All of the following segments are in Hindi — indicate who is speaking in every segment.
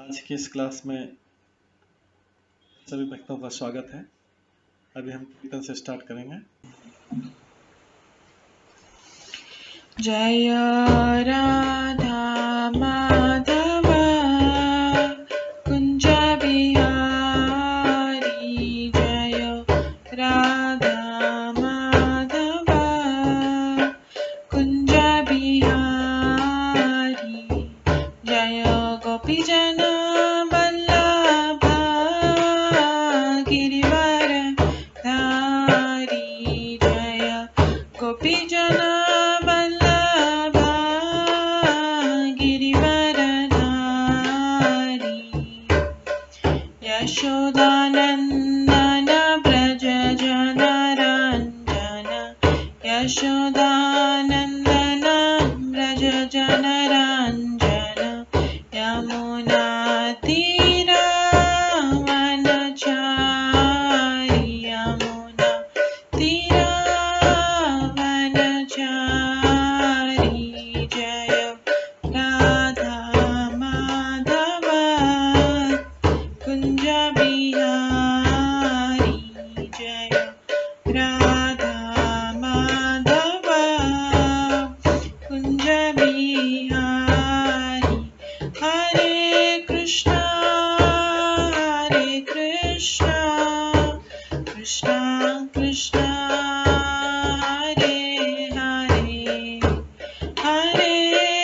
Speaker 1: आज की इस क्लास में सभी भक्तों का स्वागत है। अभी हम कीर्तन से स्टार्ट करेंगे।
Speaker 2: जय राधा माधव कुंज बिहारी, जय राधा माधव कुंज बिहारी, जय गोपीजन वल्लभ गिरिवर धारी, जय गोपीजन वल्लभ गिरिवर धारी, यशोदानंदन व्रज जनरंजन, यशोदानंदन व्रज जनरंजन, यमुना तीरा वनचारी, यमुना तीरा वनचारी, जय राधा माधव कुंज बिहारी, जय राधा माधव कुंज बिहारी, हरे कृष्णा कृष्णा कृष्णा हरे हरे, हरे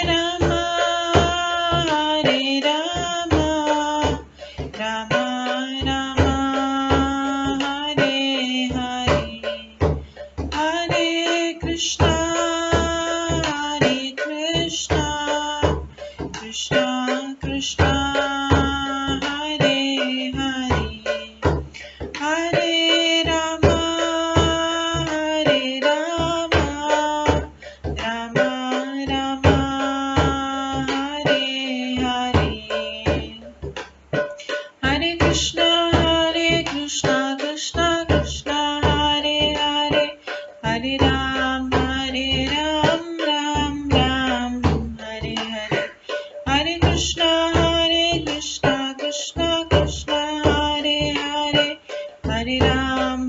Speaker 2: राम राम राम हरे हरे, हरे कृष्णा कृष्णा कृष्णा हरे हरे, हरे राम राम राम हरे हरे, हरे कृष्णा कृष्णा कृष्णा हरे हरे, हरे राम राम राम हरे हरे, हरे कृष्णा कृष्णा कृष्णा हरे हरे, हरे राम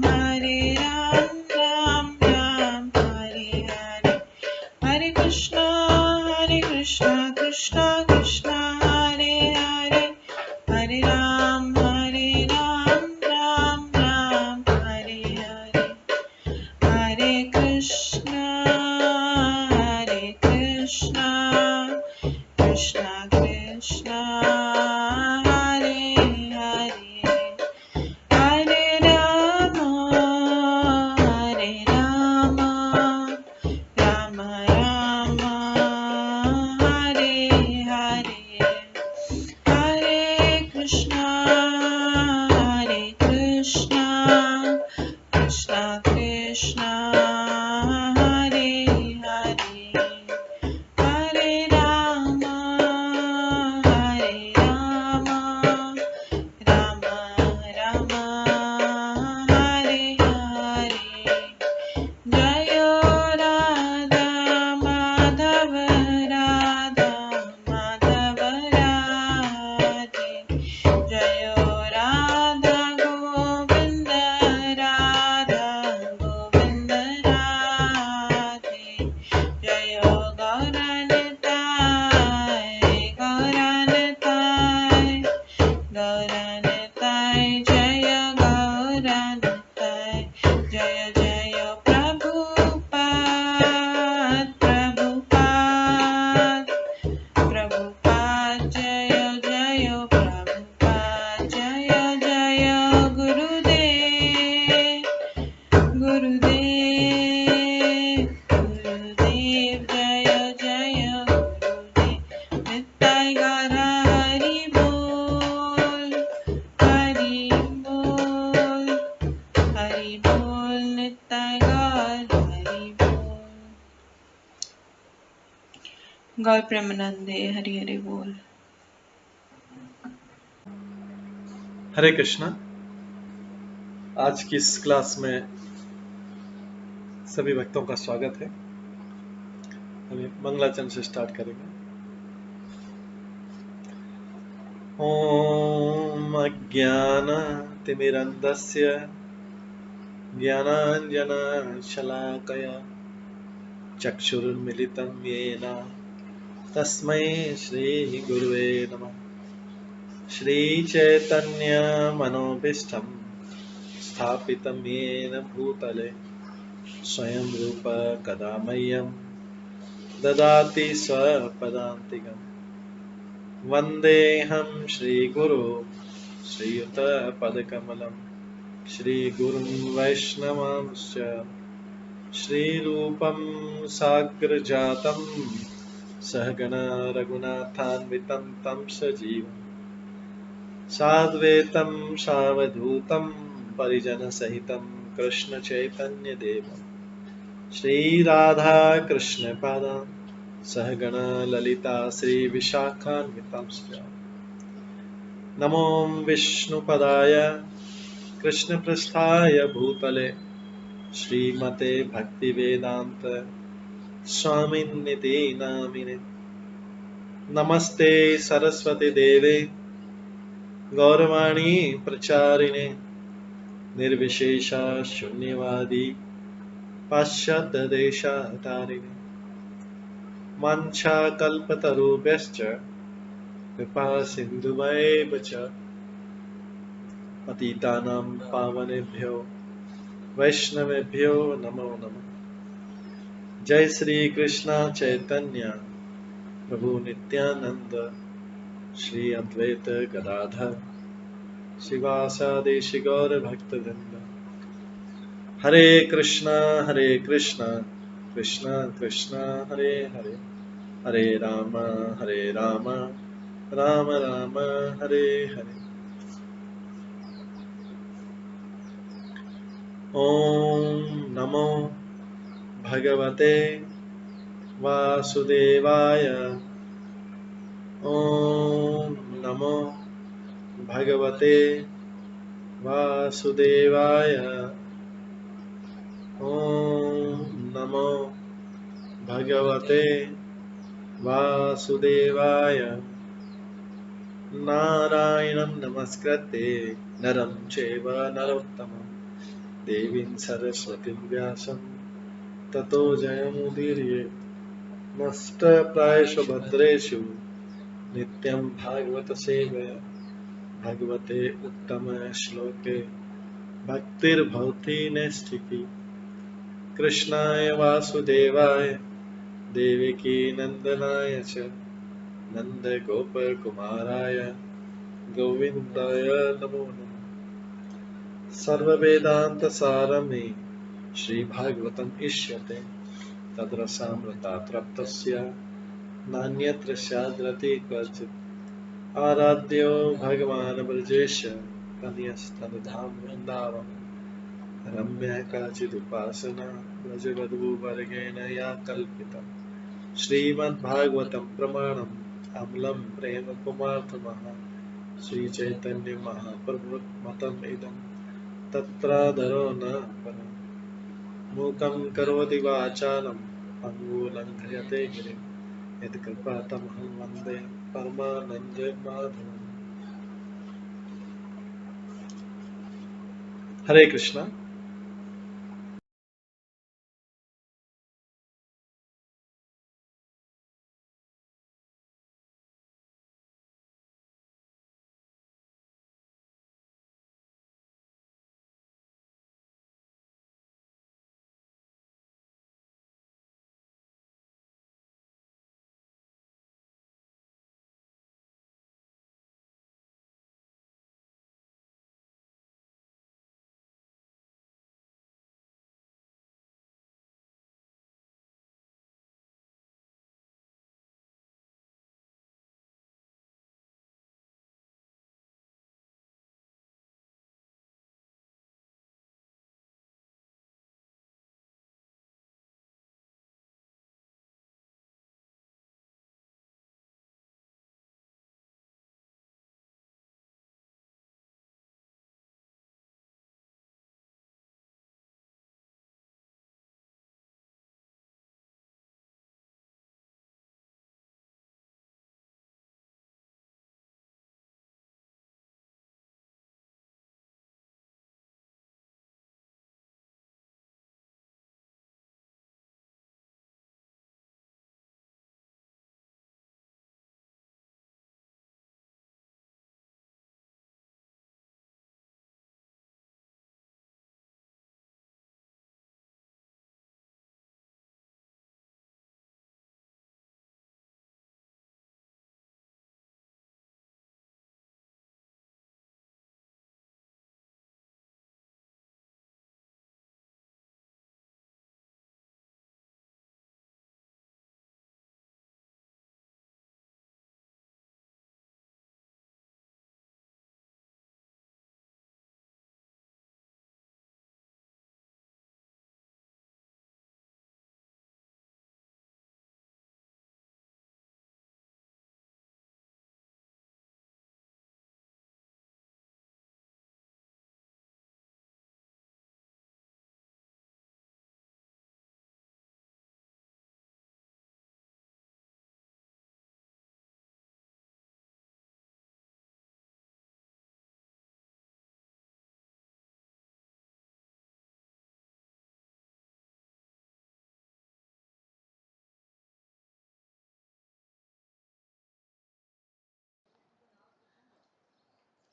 Speaker 2: राम राम हरे हरे, हरे कृष्णा कृष्णा कृष्णा हरे हरे, हरे राम राम राम हरे हरे, हरे कृष्णा कृष्णा कृष्णा हरे हरे, हरे राम राम राम हरे हरे, हरे कृष्णा कृष्णा कृष्णा हरे हरे, हरे राम राम राम हरे हरे, जय राधा माधव राधे, जय राधा गोविंद राधे, जय गौरनताय जय गौरनताय, जय जय प्रभुपाद जय जय प्रभुपाद, जय जय गुरुदेव जय जय गुरुदेव, नित्य गौर हरि बोल नित्य गौर हरि बोल, गौर प्रेमानंदे हरि हरि बोल।
Speaker 1: हरे कृष्णा। आज की इस क्लास में सभी भक्तों का स्वागत है। अभी मंगलाचरण से स्टार्ट करेंगे। ॐ अज्ञानतिमिरन्धस्य ज्ञानाञ्जनशलाकया चक्षुरुन्मिलितं येन तस्मै श्रीगुरुवे नमः। श्रीचैतन्यमनोभीष्टं स्थापितं येन भूतले स्वयं रूप कदा मह्यं ददाति स्वपदान्तिकम्। वन्देऽहं श्रीगुरो श्रीयुतपदकमलं श्रीगुरुं वैष्णवांश्च श्रीरूपं साग्रजातं सहगणा रघुनाथान्वितं तं सजीवं साद्वैतं सावधूतं परिजनसहितं कृष्णचैतन्यदेवं श्रीराधाकृष्णपादान् सहगणा ललिता श्रीविशाखान्वितांश्च नमो विष्णुपदाय कृष्णपृष्ठाय भूतले श्रीमते भक्तिवेदांत स्वामिन्निति नामिने। नमस्ते सरस्वती देवे गौरवाणी प्रचारिणे निर्विशेषा शून्यवादी पाश्चात्य देशातारिणे वाञ्छाकल्पतरुभ्यश्च कृपा सिन्धुभ्येव च पतितानां पावनेभ्यो वैष्णवेभ्यो नमो नमः। जय श्री कृष्ण चैतन्य प्रभु नित्यानंद श्री अद्वैत गदाधर शिवासादि गौर भक्तवृंद। हरे कृष्णा कृष्णा कृष्णा हरे हरे, हरे राम राम राम हरे हरे। ओम नमो भगवते वासुदेवाय। ओम नमो भगवते वासुदेवाय। ओम नमो भगवते वासुदेवाय। नारायणं नमस्कृत्य नरं चैव नरोत्तमं देवीं सरस्वतीं व्यासं ततो जयमुदीरये। नष्टप्रायेषु भद्रेषु नित्यं भागवत सेवया भगवते उत्तम श्लोके भक्तिर्भवति नैष्ठिकी। कृष्णाय वासुदेवाय देवकी नंदनाय च नन्दगोपकुमाराय गोविन्दाय नमो नमः। सर्ववेदान्तसारमे श्रीभागवतम् इष्यते तद्रसामृतात् नान्यत्र स्याद्रति क्वचित्। आराध्यो भगवान् ब्रजेश तनयस्तनुधाम वृन्दावन रम्या काचिदुपासना व्रजवधूवर्गेण या कल्पिता। श्रीमद्भागवतं प्रमाणम् अमलं प्रेम कुमार्थमः श्रीचैतन्य महाप्रभुमतम् इदं तत्रादरो न परम्। मूकं करोति वाचालं पङ्गुलङ्घयते गिरिं यत्कृपातमहं वन्दे परमानन्दमाधवम्। हरे कृष्णा।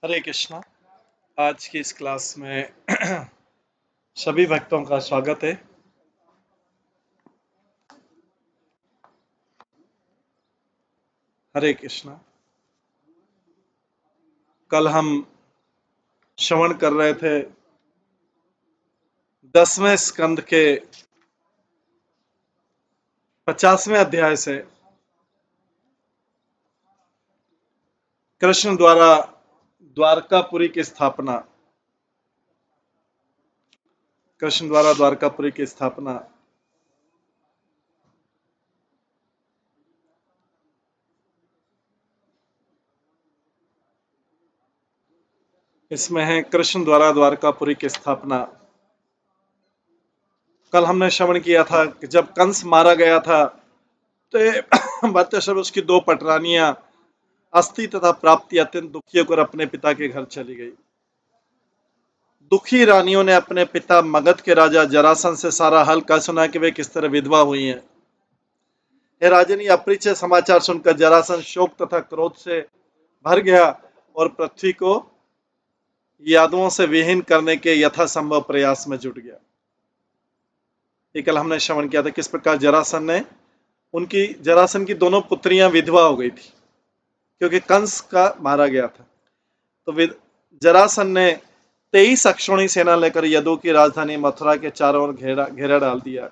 Speaker 1: हरे कृष्णा। आज की इस क्लास में सभी भक्तों का स्वागत है। हरे कृष्णा। कल हम श्रवण कर रहे थे 10वें स्कंद के 50वें अध्याय से कृष्ण द्वारा द्वारकापुरी की स्थापना। कृष्ण द्वारा द्वारकापुरी की स्थापना। इसमें है कृष्ण द्वारा द्वारकापुरी की स्थापना। कल हमने श्रवण किया था कि जब कंस मारा गया था तो भट्टाशर उसकी दो पटरानियां अस्थि तथा प्राप्ति अत्यंत दुखी होकर अपने पिता के घर चली गई। दुखी रानियों ने अपने पिता मगध के राजा जरासन से सारा हाल कह सुना कि वे किस तरह विधवा हुई हैं। हे राजन, ये अपरिचय समाचार सुनकर जरासन शोक तथा क्रोध से भर गया और पृथ्वी को यादवों से विहीन करने के यथासंभव प्रयास में जुट गया। ये कल हमने श्रवण किया था किस प्रकार जरासन की दोनों पुत्रियां विधवा हो गई थी क्योंकि कंस का मारा गया था। तो जरासन ने 23 अक्षौणी सेना लेकर यदु की राजधानी मथुरा के चारों ओर घेरा डाल दिया।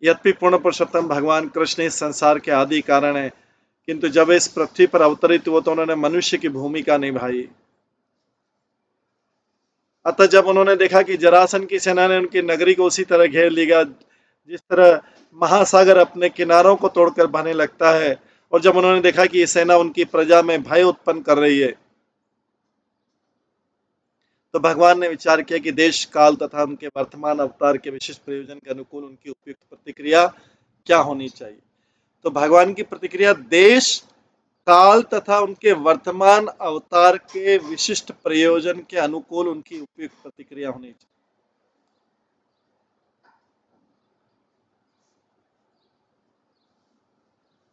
Speaker 1: यद्यपि पूर्ण पुरुषोत्तम भगवान कृष्ण इस संसार के आदि कारण है, किंतु जब इस पृथ्वी पर अवतरित हुए तो उन्होंने मनुष्य की भूमिका निभाई। अतः जब उन्होंने देखा कि जरासन की सेना ने उनकी नगरी को उसी तरह घेर लिया जिस तरह महासागर अपने किनारों को तोड़कर बहने लगता है, और जब उन्होंने देखा कि ये सेना उनकी प्रजा में भय उत्पन्न कर रही है, तो भगवान ने विचार किया कि देश काल तथा उनके वर्तमान अवतार के विशिष्ट प्रयोजन के अनुकूल उनकी उपयुक्त प्रतिक्रिया क्या होनी चाहिए। तो भगवान की प्रतिक्रिया देश काल तथा उनके वर्तमान अवतार के विशिष्ट प्रयोजन के अनुकूल उनकी उपयुक्त प्रतिक्रिया होनी चाहिए।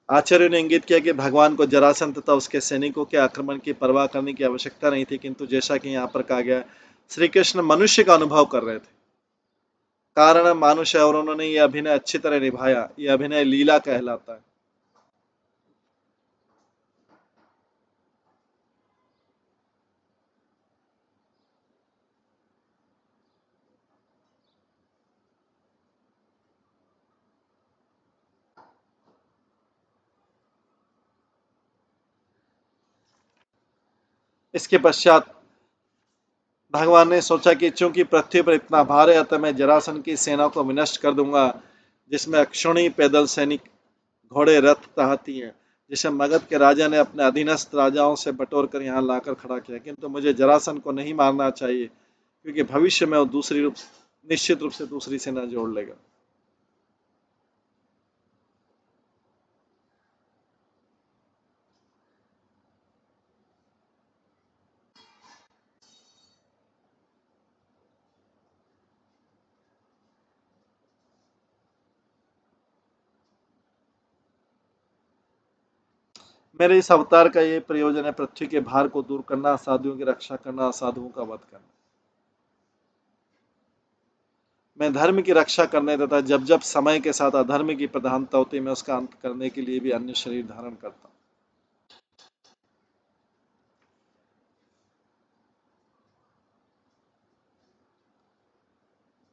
Speaker 1: आचार्य ने इंगित किया कि भगवान को जरासंध तथा उसके सैनिकों के आक्रमण की परवाह करने की आवश्यकता नहीं थी, किंतु जैसा कि यहाँ पर कहा गया, श्री कृष्ण मनुष्य का अनुभव कर रहे थे, कारण मानुष है और उन्होंने यह अभिनय अच्छी तरह निभाया। यह अभिनय लीला कहलाता है। इसके पश्चात भगवान ने सोचा कि चूंकि पृथ्वी पर इतना भार है, अतः मैं जरासन की सेना को विनष्ट कर दूंगा, जिसमें अक्षौणी पैदल सैनिक, घोड़े, रथ तहाती हैं, जिसे मगध के राजा ने अपने अधीनस्थ राजाओं से बटोर कर यहाँ लाकर खड़ा किया। किंतु मुझे जरासन को नहीं मारना चाहिए, क्योंकि भविष्य में वो निश्चित रूप से दूसरी सेना जोड़ लेगा। मेरे इस अवतार का ये प्रयोजन है पृथ्वी के भार को दूर करना, साधुओं की रक्षा करना, असाधुओं का वध करना। मैं धर्म की रक्षा करने तथा जब जब समय के साथ अधर्म की प्रधानता होती है, मैं उसका अंत करने के लिए भी अन्य शरीर धारण करता हूँ।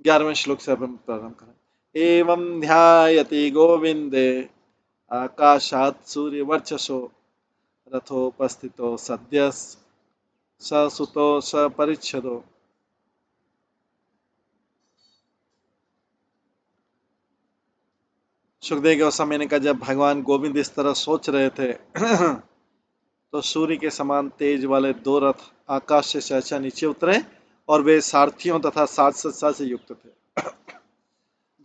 Speaker 1: 11वें श्लोक से प्रारंभ करें। एवं ध्यायति गोविंदे आकाशात सूर्यवर्चसो रथोपस्थितो सद्य स सुतो स परिच्छदो। सुखदेव गोस्वामी ने कहा, जब भगवान गोविंद इस तरह सोच रहे थे तो सूर्य के समान तेज वाले दो रथ आकाश से सहसा नीचे उतरे और वे सारथियों तथा साज सज्जा से युक्त थे।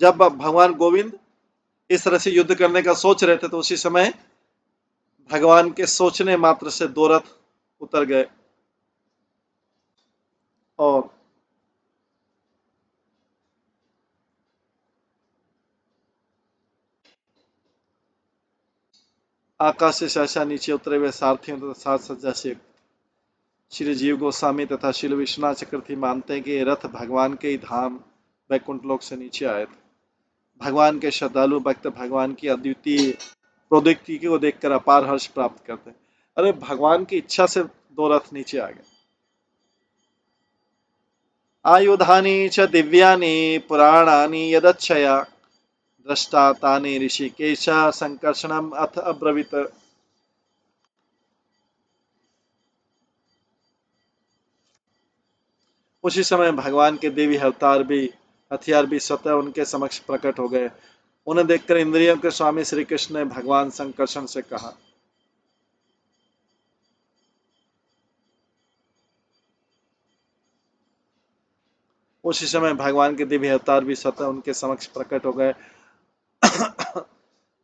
Speaker 1: जब भगवान गोविंद इस तरह से युद्ध करने का सोच रहे थे तो उसी समय भगवान के सोचने मात्र से दो रथ उतर गए और आकाश से सहसा नीचे उतरे हुए सारथियों तथा साज सज्जा से श्री जीव गोस्वामी तथा श्री विश्वनाथ चक्रवर्ती मानते हैं कि ये रथ भगवान के ही धाम वैकुंठ लोक से नीचे आए थे। भगवान के श्रद्धालु भक्त भगवान की अद्वितीय प्रौद्योगिकी को देखकर अपार हर्ष प्राप्त करते हैं। अरे भगवान की इच्छा से दो रथ नीचे आ गए। आयुधानी च दिव्यानि पुराणानि यदक्षया दृष्टा तानि ऋषिकेश संकर्षणम अथ अब्रवीत। उसी समय भगवान के देवी अवतार भी हथियार भी स्वतः उनके समक्ष प्रकट हो गए। उन्हें देखकर इंद्रियों के स्वामी श्री कृष्ण ने भगवान संकर्षण से कहा। उसी समय भगवान के दिव्य अवतार भी स्वतः उनके समक्ष प्रकट हो गए।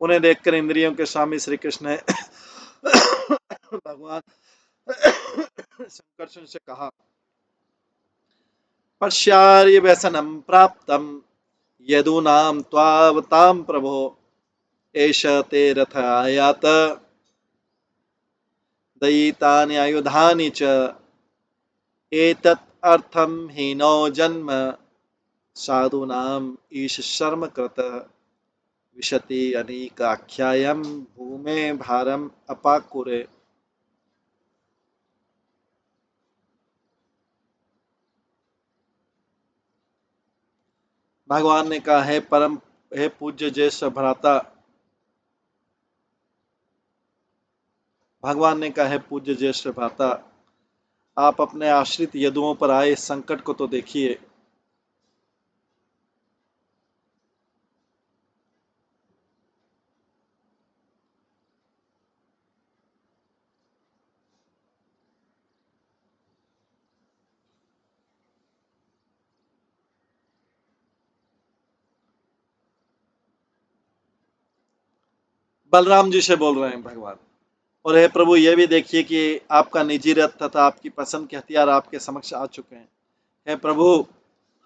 Speaker 1: उन्हें देखकर इंद्रियों के स्वामी श्री कृष्ण ने भगवान संकर्षण से कहा। पश्यार्य व्यसनम प्राप्तम यदूनाम त्वावताम प्रभो एष ते रथ आयात दयितानि आयुधानि च एतत् अर्थम हीनो जन्म साधूनाम ईश शर्म कृत विशति अनीकाख्यायम भूमे भारम अपाकुरे। भगवान ने कहा, हे पूज्य ज्येष्ठ भ्राता। भगवान ने कहा, हे पूज्य ज्येष्ठ भ्राता, आप अपने आश्रित यदुओं पर आए इस संकट को तो देखिए। बलराम जी से बोल रहे हैं भगवान। और हे प्रभु, यह भी देखिए कि आपका निजी रथ तथा आपकी पसंद के हथियार आपके समक्ष आ चुके हैं। हे प्रभु,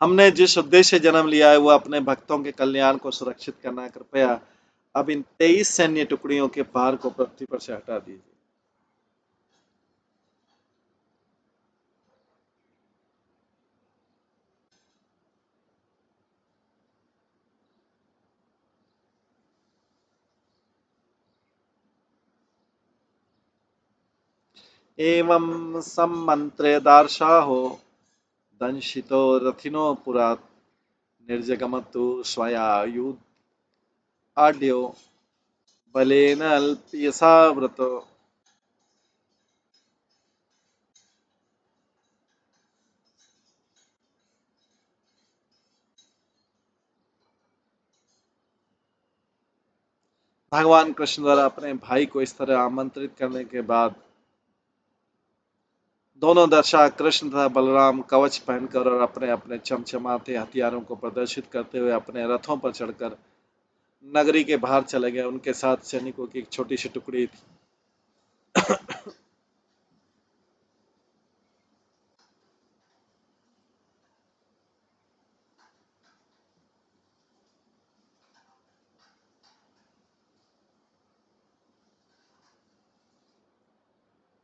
Speaker 1: हमने जिस उद्देश्य से जन्म लिया है वह अपने भक्तों के कल्याण को सुरक्षित करना है। कृपया अब इन 23 सैन्य टुकड़ियों के भार को पृथ्वी पर से हटा दीजिए। एवं सम्मंत्रे दार्शाहो दंशितो रथिनो पुरात् निर्जगमतु स्वयायुध आड्यो बलेन अल्पयसाव्रतो। भगवान कृष्ण द्वारा अपने भाई को इस तरह आमंत्रित करने के बाद दोनों दशा कृष्ण तथा बलराम कवच पहनकर और अपने अपने चमचमाते हथियारों को प्रदर्शित करते हुए अपने रथों पर चढ़कर नगरी के बाहर चले गए। उनके साथ सैनिकों की एक छोटी सी टुकड़ी थी।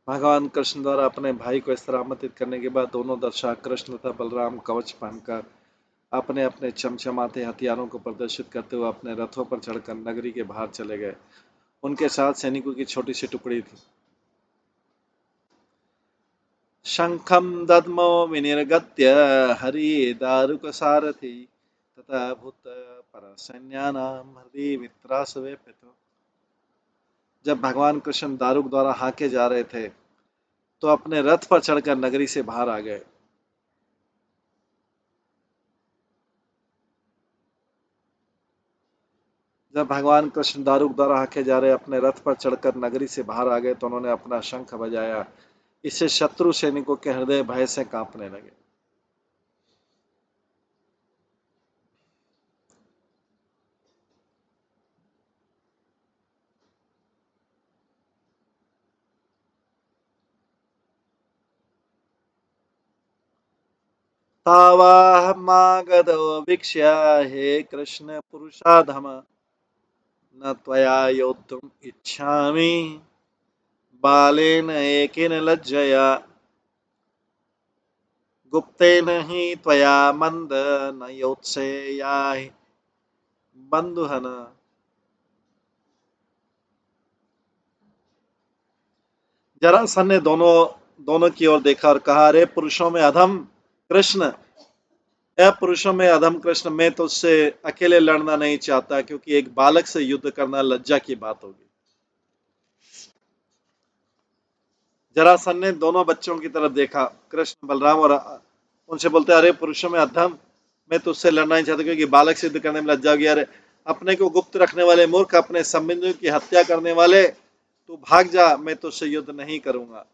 Speaker 1: भगवान कृष्ण द्वारा अपने भाई को इस तरह आमंत्रित करने के बाद दोनों दशा कृष्ण तथा बलराम कवच पहनकर अपने अपने चमचमाते हथियारों को प्रदर्शित करते हुए अपने रथों पर चढ़कर नगरी के बाहर चले गए। उनके साथ सैनिकों की छोटी सी टुकड़ी थी। शंखम दद्मो विनिर्गत्य हरि दारुक सारथि तथा भूत पर सैन्यानाम हृदय वित्रासवे पितो। जब भगवान कृष्ण दारुक द्वारा हाके जा रहे थे तो अपने रथ पर चढ़कर नगरी से बाहर आ गए। जब भगवान कृष्ण दारुक द्वारा हाके जा रहे अपने रथ पर चढ़कर नगरी से बाहर आ गए तो उन्होंने अपना शंख बजाया। इससे शत्रु सैनिकों के हृदय भय से कांपने लगे। तावाहमागतो वीक्ष्य हे कृष्ण पुरुषाधम न त्वया योद्धुम् इच्छामि बालेन एकेन लज्जया गुप्तेन हि त्वया मंद न योत्सेयाहि बंधुहन। जरासंध ने दोनों दोनों की ओर देखा और कहा, अरे पुरुषों में अधम कृष्ण, पुरुषों में अधम कृष्ण, मैं तो उससे अकेले लड़ना नहीं चाहता, क्योंकि एक बालक से युद्ध करना लज्जा की बात होगी। जरासंध ने दोनों बच्चों की तरफ देखा, कृष्ण बलराम, और उनसे बोलते, अरे पुरुषों में अधम, मैं तो उससे लड़ना नहीं चाहता, क्योंकि बालक से युद्ध करने में लज्जा होगी। अरे अपने को गुप्त रखने वाले मूर्ख, अपने संबंधियों की हत्या करने वाले, तू भाग जा, मैं तो उससे युद्ध नहीं करूंगा।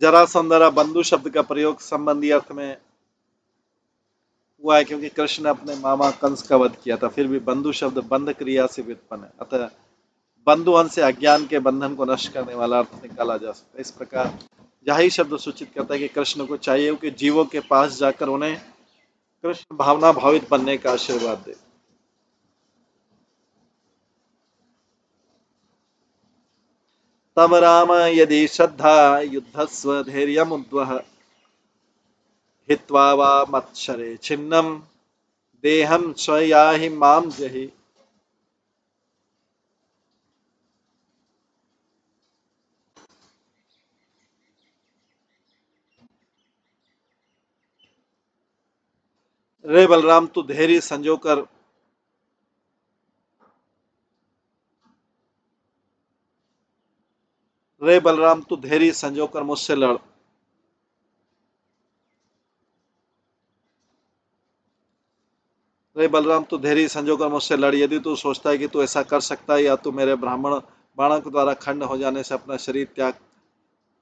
Speaker 1: जरासंध द्वारा बंधु शब्द का प्रयोग संबंधी अर्थ में हुआ है, क्योंकि कृष्ण ने अपने मामा कंस का वध किया था। फिर भी बंधु शब्द बंध क्रिया से व्युत्पन्न है, अतः बंधु अंश से अज्ञान के बंधन को नष्ट करने वाला अर्थ निकाला जा सकता है। इस प्रकार यही शब्द सूचित करता है कि कृष्ण को चाहिए कि जीवों के पास जाकर उन्हें कृष्ण भावना भावित बनने का आशीर्वाद दे। तब राम यदि श्रद्धा युद्धस्व धैर्यमुद्वह हित्वा वा मत्सरे छिन्नम देहम स्वयाहि माम जहि। रे बलराम, तू धैर्य संजोकर रे बलराम, तू धैर्य संजोकर मुझसे लड़। रे बलराम, तू धैर्य संजोकर मुझसे लड़। यदि तू सोचता है कि तू ऐसा कर सकता है, या तू मेरे ब्राह्मण बाणों के द्वारा खंड हो जाने से अपना शरीर त्याग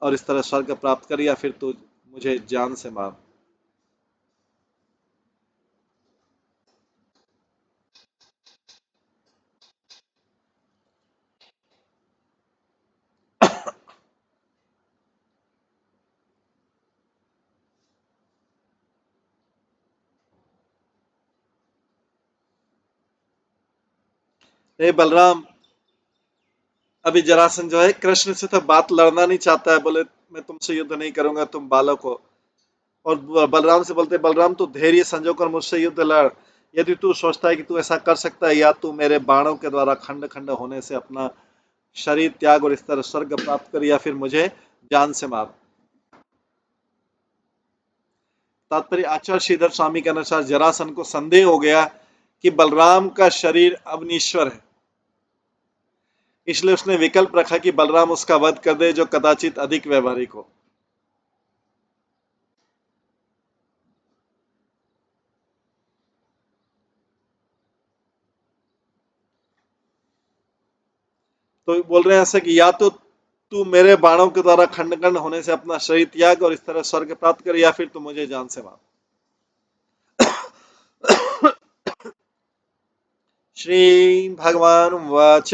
Speaker 1: और इस तरह स्वर्ग प्राप्त कर, या फिर तू मुझे जान से मार। रे बलराम, अभी जरासंध जो है कृष्ण से तो बात लड़ना नहीं चाहता है, बोले मैं तुमसे युद्ध नहीं करूंगा, तुम बालक हो। और बलराम से बोलते, बलराम तू धैर्य संजोकर मुझसे युद्ध लड़। यदि तू सोचता है कि तू ऐसा कर सकता है, या तू मेरे बाणों के द्वारा खंड खंड होने से अपना शरीर त्याग और इस तरह स्वर्ग प्राप्त कर, या फिर मुझे जान से मार। तात्पर्य आचार्य श्रीधर स्वामी के अनुसार जरासंध को संदेह हो गया कि बलराम का शरीर अवनीश्वर है, इसलिए उसने विकल्प रखा कि बलराम उसका वध कर दे, जो कदाचित अधिक व्यवहारिक हो। तो बोल रहे हैं ऐसा कि या तो तू मेरे बाणों के द्वारा खंड खंड होने से अपना शरीर त्याग और इस तरह स्वर्ग प्राप्त कर, या फिर तू मुझे जान से मार। श्री भगवान वाच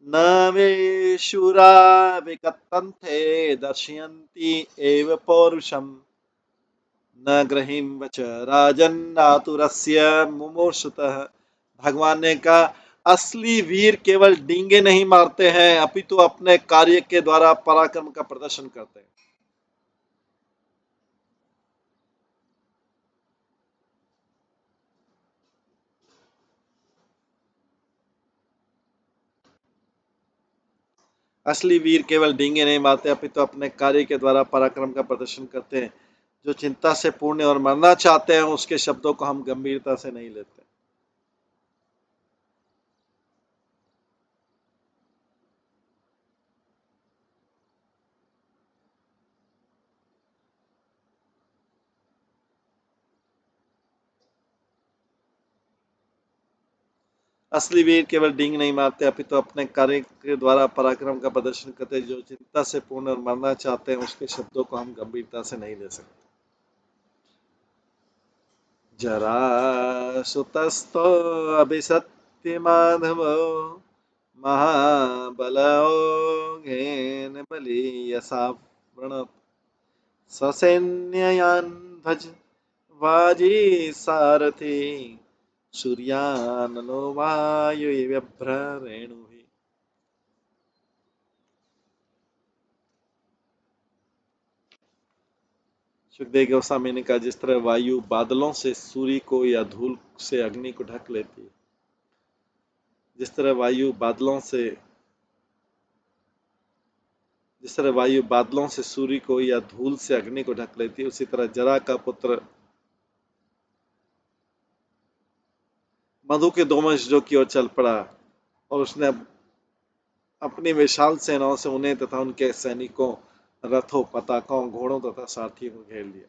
Speaker 1: न वे शूरा विकतन्ते दर्शयन्ति एव पौरुषम न ग्रहिम वच राजन्नातुरस्य मुमूर्षुतः। भगवान ने कहा, असली वीर केवल डींगे नहीं मारते हैं, अपितु अपने कार्य के द्वारा पराक्रम का प्रदर्शन करते हैं। असली वीर केवल डींगे नहीं मारते, अपितु अपने कार्य के द्वारा पराक्रम का प्रदर्शन करते हैं। जो चिंता से पूर्ण और मरना चाहते हैं, उसके शब्दों को हम गंभीरता से नहीं लेते। असली वीर केवल डींग नहीं मारते, अपितु अपने कार्य के द्वारा पराक्रम का प्रदर्शन करते हैं। जो चिंता से पूर्ण और मरना चाहते हैं, उसके शब्दों को हम गंभीरता से नहीं ले सकते। जरासुतस्थो अभिसत्य माधव महाबलौघेन बलीयसा वृणत् ससैन्ययान् भज वाजी सारथि सूर्याननो वायुव्यभ्ररेणुः। सुखदेव गोस्वामी ने कहा, जिस तरह वायु बादलों से सूर्य को या धूल से अग्नि को ढक लेती है, जिस तरह वायु बादलों से सूर्य को या धूल से अग्नि को ढक लेती है, उसी तरह जरा का पुत्र मधु के दोमश की ओर चल पड़ा और उसने अपनी विशाल सेनाओं से उन्हें तथा उनके सैनिकों, रथों, पताकों, घोड़ों तथा सारथियों को घेर लिया।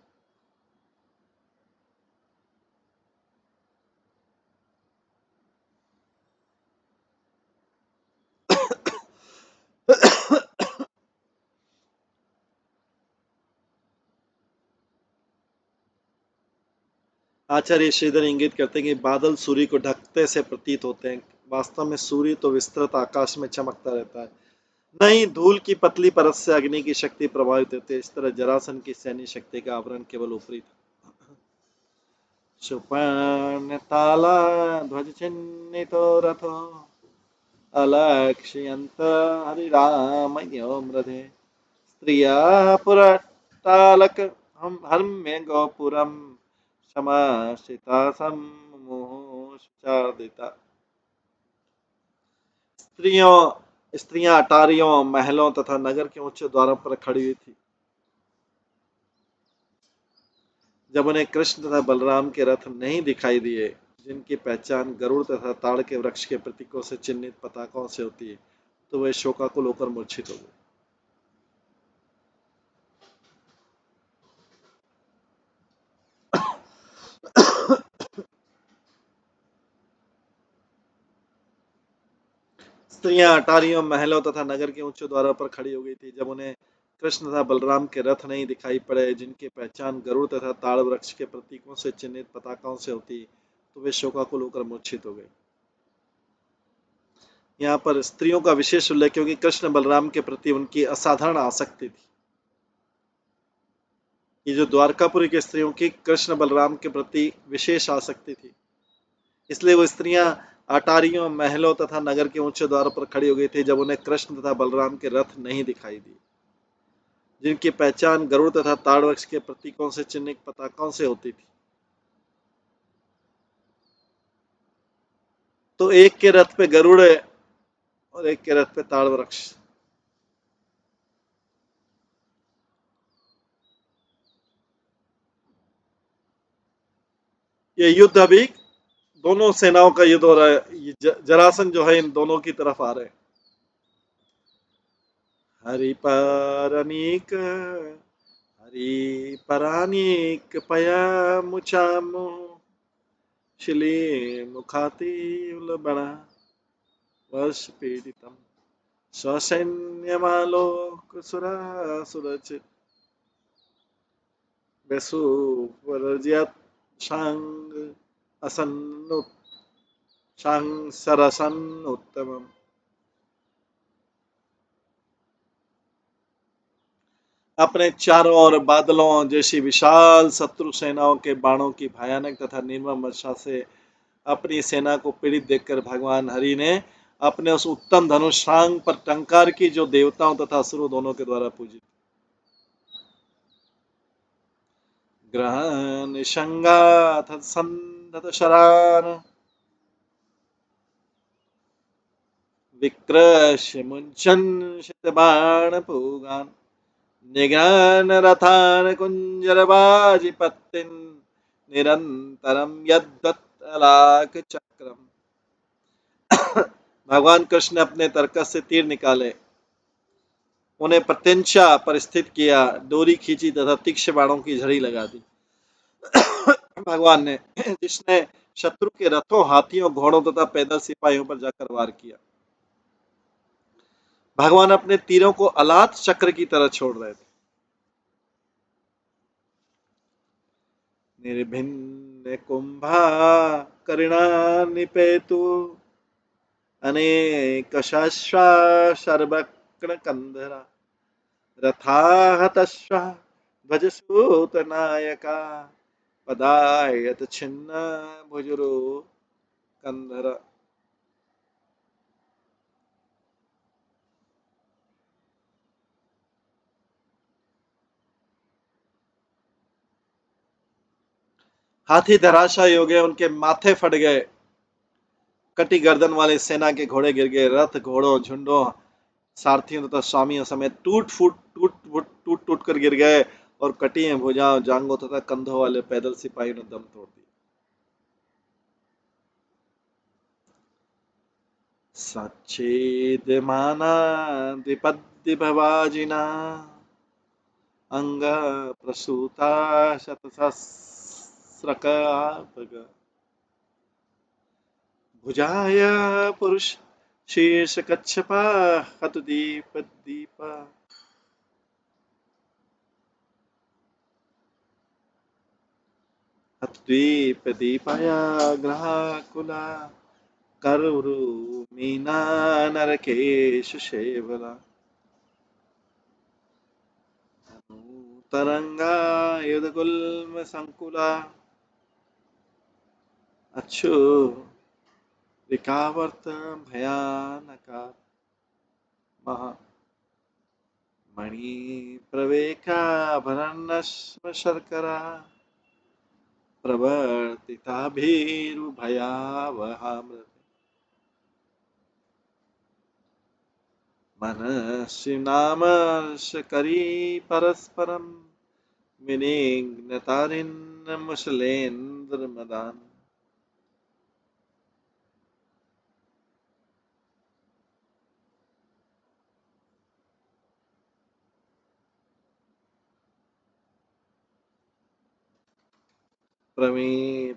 Speaker 1: आचार्य श्रीधर इंगित करते हैं कि बादल सूर्य को ढकते से प्रतीत होते हैं, वास्तव में सूर्य तो विस्तृत आकाश में चमकता रहता है, नहीं धूल की पतली परत से अग्नि की शक्ति प्रभावित होती है। इस तरह जरासन की सैन्य शक्ति का आवरण केवल ऊपरी था। सुपर्णताला ध्वज चिन्हितो रथो अलक्ष्यन्त हरिरामयो मृधे स्त्रिया पुरट्टालक हम हर्म्य गोपुरम समाश्रिता सम्मुचादिता। स्त्रियां अटारियों, महलों तथा नगर के ऊंचे द्वारों पर खड़ी हुई थी। जब उन्हें कृष्ण तथा बलराम के रथ नहीं दिखाई दिए, जिनकी पहचान गरुड़ तथा ताड़ के वृक्ष के प्रतीकों से चिन्हित पताकों से होती है, तो वे शोकाकुल होकर मूर्छित हो गए। स्त्रियां अटारियों, महलों तथा नगर के ऊंचे द्वारों पर खड़ी हो गई थी। जब उन्हें कृष्ण तथा बलराम के रथ नहीं दिखाई पड़े, जिनकी पहचान गरुड़ तथा ताड़ वृक्ष के प्रतीकों से चिन्हित पताकों से होती, तो वे शोकाकुल होकर मूर्छित हो गए। यहाँ पर स्त्रियों का विशेष उल्लेख, क्योंकि कृष्ण बलराम के प्रति उनकी असाधारण आसक्ति थी। ये जो द्वारकापुरी की स्त्रियों की कृष्ण बलराम के प्रति विशेष आसक्ति थी, इसलिए वो स्त्रियां अटारियों, महलों तथा नगर के ऊंचे द्वारों पर खड़ी हो गई थी जब उन्हें कृष्ण तथा बलराम के रथ नहीं दिखाई दी, जिनकी पहचान गरुड़ तथा ताड़ वृक्ष के प्रतीकों से चिन्हित पताकों से होती थी। तो एक के रथ पे गरुड़ है और एक के रथ पे ताड़ वृक्ष। ये युद्ध अभी दोनों सेनाओं का युद्ध हो रहा है। ये जरासन जो है इन दोनों की तरफ आ रहे हैं। हरिपरनीक हरिपरानीक पया मुचामो शिली मुखातिलबण वर्ष पीड़ितम ससैन्यमालोक सुरासुरचित वसुवर्जयत् शांग असन्नुत शांग सरसन्नुत्तमम्। अपने चारों ओर बादलों जैसी विशाल शत्रु सेनाओं के बाणों की भयानक तथा निर्मम वर्षा से अपनी सेना को पीड़ित देखकर भगवान हरि ने अपने उस उत्तम धनुष शांग पर टंकार की, जो देवताओं तथा असुरों दोनों के द्वारा पूजित। ग्रह निशंगाथ संधत शरान विक्रस्य मुंचन शतबाण पूगान निघ्न रथान कुंजरबाजिपत्तिन निरंतरम यद्दत्तलाक चक्रम। भगवान कृष्ण ने अपने तरकस से तीर निकाले, उन्हें प्रत्यंचा पर स्थित किया, डोरी खींची तथा तीक्ष्ण बाणों की झड़ी लगा दी। भगवान ने, जिसने शत्रु के रथों, हाथियों, घोड़ों तथा पैदल सिपाहियों पर जाकर वार किया। भगवान अपने तीरों को अलात चक्र की तरह छोड़ रहे थे। निर्भिन्न कुंभा करिणा निपेतु अनेक शस्त्रा शर्वक्न कंधरा रथाहतश्वा ध्वजसूत नायका पदायत छिन्न भुजरो कंधरा। हाथी धराशायी हो गए, उनके माथे फट गए, कटी गर्दन वाले सेना के घोड़े गिर गए, रथ घोड़ों झुंडों सारथियों तथा स्वामियों समेत टूट टूट कर गिर गए, और कटी भुजाओं जांगों तथा कंधों वाले पैदल सिपाहियों ने दम तोड़ दिया। सच्छेदमाना द्विपद्य भवाजिना अंग प्रसूता शतसहस्रकापग भुजाय पुरुष शीर्ष कच्छपा हत दीप दीपा हत दीप दीपाया ग्रहाकुला करुरु मीना नरकेश शेवला तरंगा युधगुल्म संकुला अच्छु विकावर्त भयानका महा मणि प्रवेका भरन्नस्म शर्करा प्रवर्तिताभिर्भयावहामृत मनस्विनामर्षकरी परस्परम विनिघ्नतारिन्न मुसलेन्द्र मदान।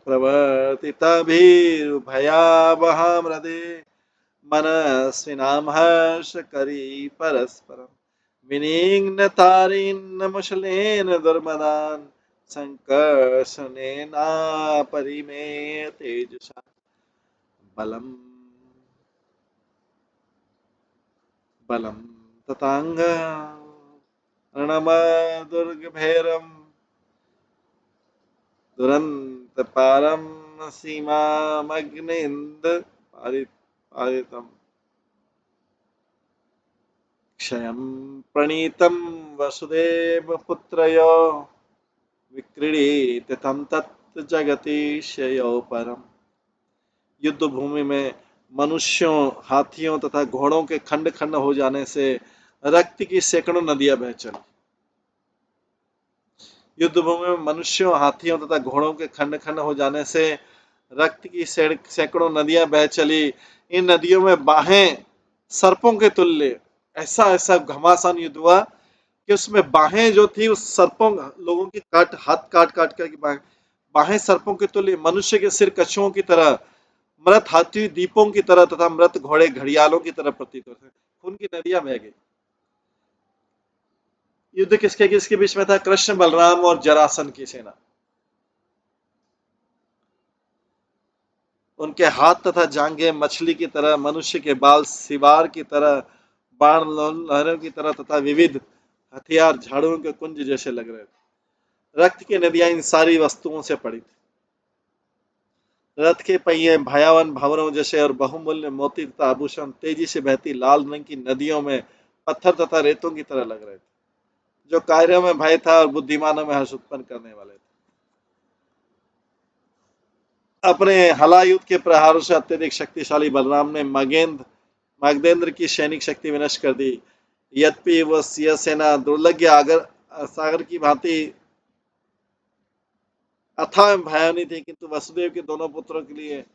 Speaker 1: प्रवर्तिताभिर्भयावहामृदे मनस्विनां हर्षकरी परस्परं विनिघ्नतारिन्न मुसलेन दुर्मदान् संकर्षणेनापरिमेय तेजसा बलम् बलं ततांग रणमदुर्गभैरम दुरंत पारम सीमामग्निंद पारितम क्षयं प्रणीतं वसुदेव पुत्रयो विक्रीडित तं तत् जगतीशयो परम। युद्ध भूमि में मनुष्यों, हाथियों तथा घोड़ों के खंड खंड हो जाने से रक्त की सैकड़ों नदियां बह चली। युद्ध भूमि में मनुष्यों, हाथियों तथा घोड़ों के खंड खंड हो जाने से रक्त की सैकड़ों नदियां बह चली। इन नदियों में बाहें सर्पों के तुल्य, ऐसा ऐसा घमासान युद्ध हुआ कि उसमें बाहें जो थी उस सर्पों लोगों की हाथ काट काट कर बाहें सर्पों के तुल्य, मनुष्य के सिर कछुओं की तरह, मृत हाथी दीपों की तरह तथा मृत घोड़े घड़ियालों की तरह प्रतीत होते। खून की नदियां बह गई। युद्ध किसके किसके बीच में था? कृष्ण, बलराम और जरासन की सेना। उनके हाथ तथा जांघें मछली की तरह, मनुष्य के बाल सिवार की तरह, बाण लहरों की तरह तथा विविध हथियार झाड़ुओं के कुंज जैसे लग रहे थे। रक्त की नदियां इन सारी वस्तुओं से पड़ी थी। रथ के पहिए भयावन भंवरों जैसे और बहुमूल्य मोती तथा आभूषण तेजी से बहती लाल रंग की नदियों में पत्थर तथा रेतों की तरह लग रहे थे, जो कार्यों में भय था और बुद्धिमानों में हर्ष उत्पन्न करने वाले थे। अपने हलायुद्ध के प्रहारों से अत्यधिक शक्तिशाली बलराम ने मगधेंद्र की सैनिक शक्ति विनष्ट कर दी। यद्यपि वह यह सेना दुर्लभ सागर की भांति अथाह भयानी थी, किंतु वसुदेव के दोनों पुत्रों के लिए,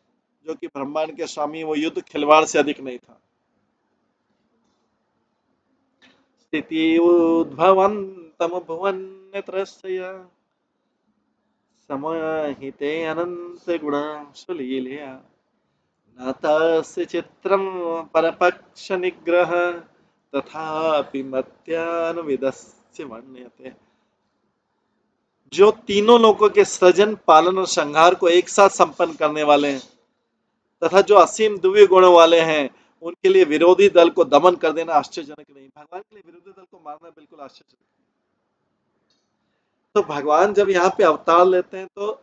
Speaker 1: जो कि ब्रह्मांड के स्वामी, वो युद्ध खिलवाड़ से अधिक नहीं था। स्थिति उद्भवन्तम भुवन्यत्रस्य समाहिते अनंत गुण सुलीलया न तस्य चित्रं परपक्ष निग्रह तथापि मत्यानुविदस्य वर्ण्यते। जो तीनों लोकों के सृजन, पालन और संहार को एक साथ संपन्न करने वाले हैं तथा जो असीम दिव्य गुणों वाले हैं, उनके लिए विरोधी दल को दमन कर देना आश्चर्यजनक नहीं। भगवान के लिए विरोधी दल को मारना बिल्कुल आश्चर्यजनक। तो भगवान जब यहाँ पे अवतार लेते हैं तो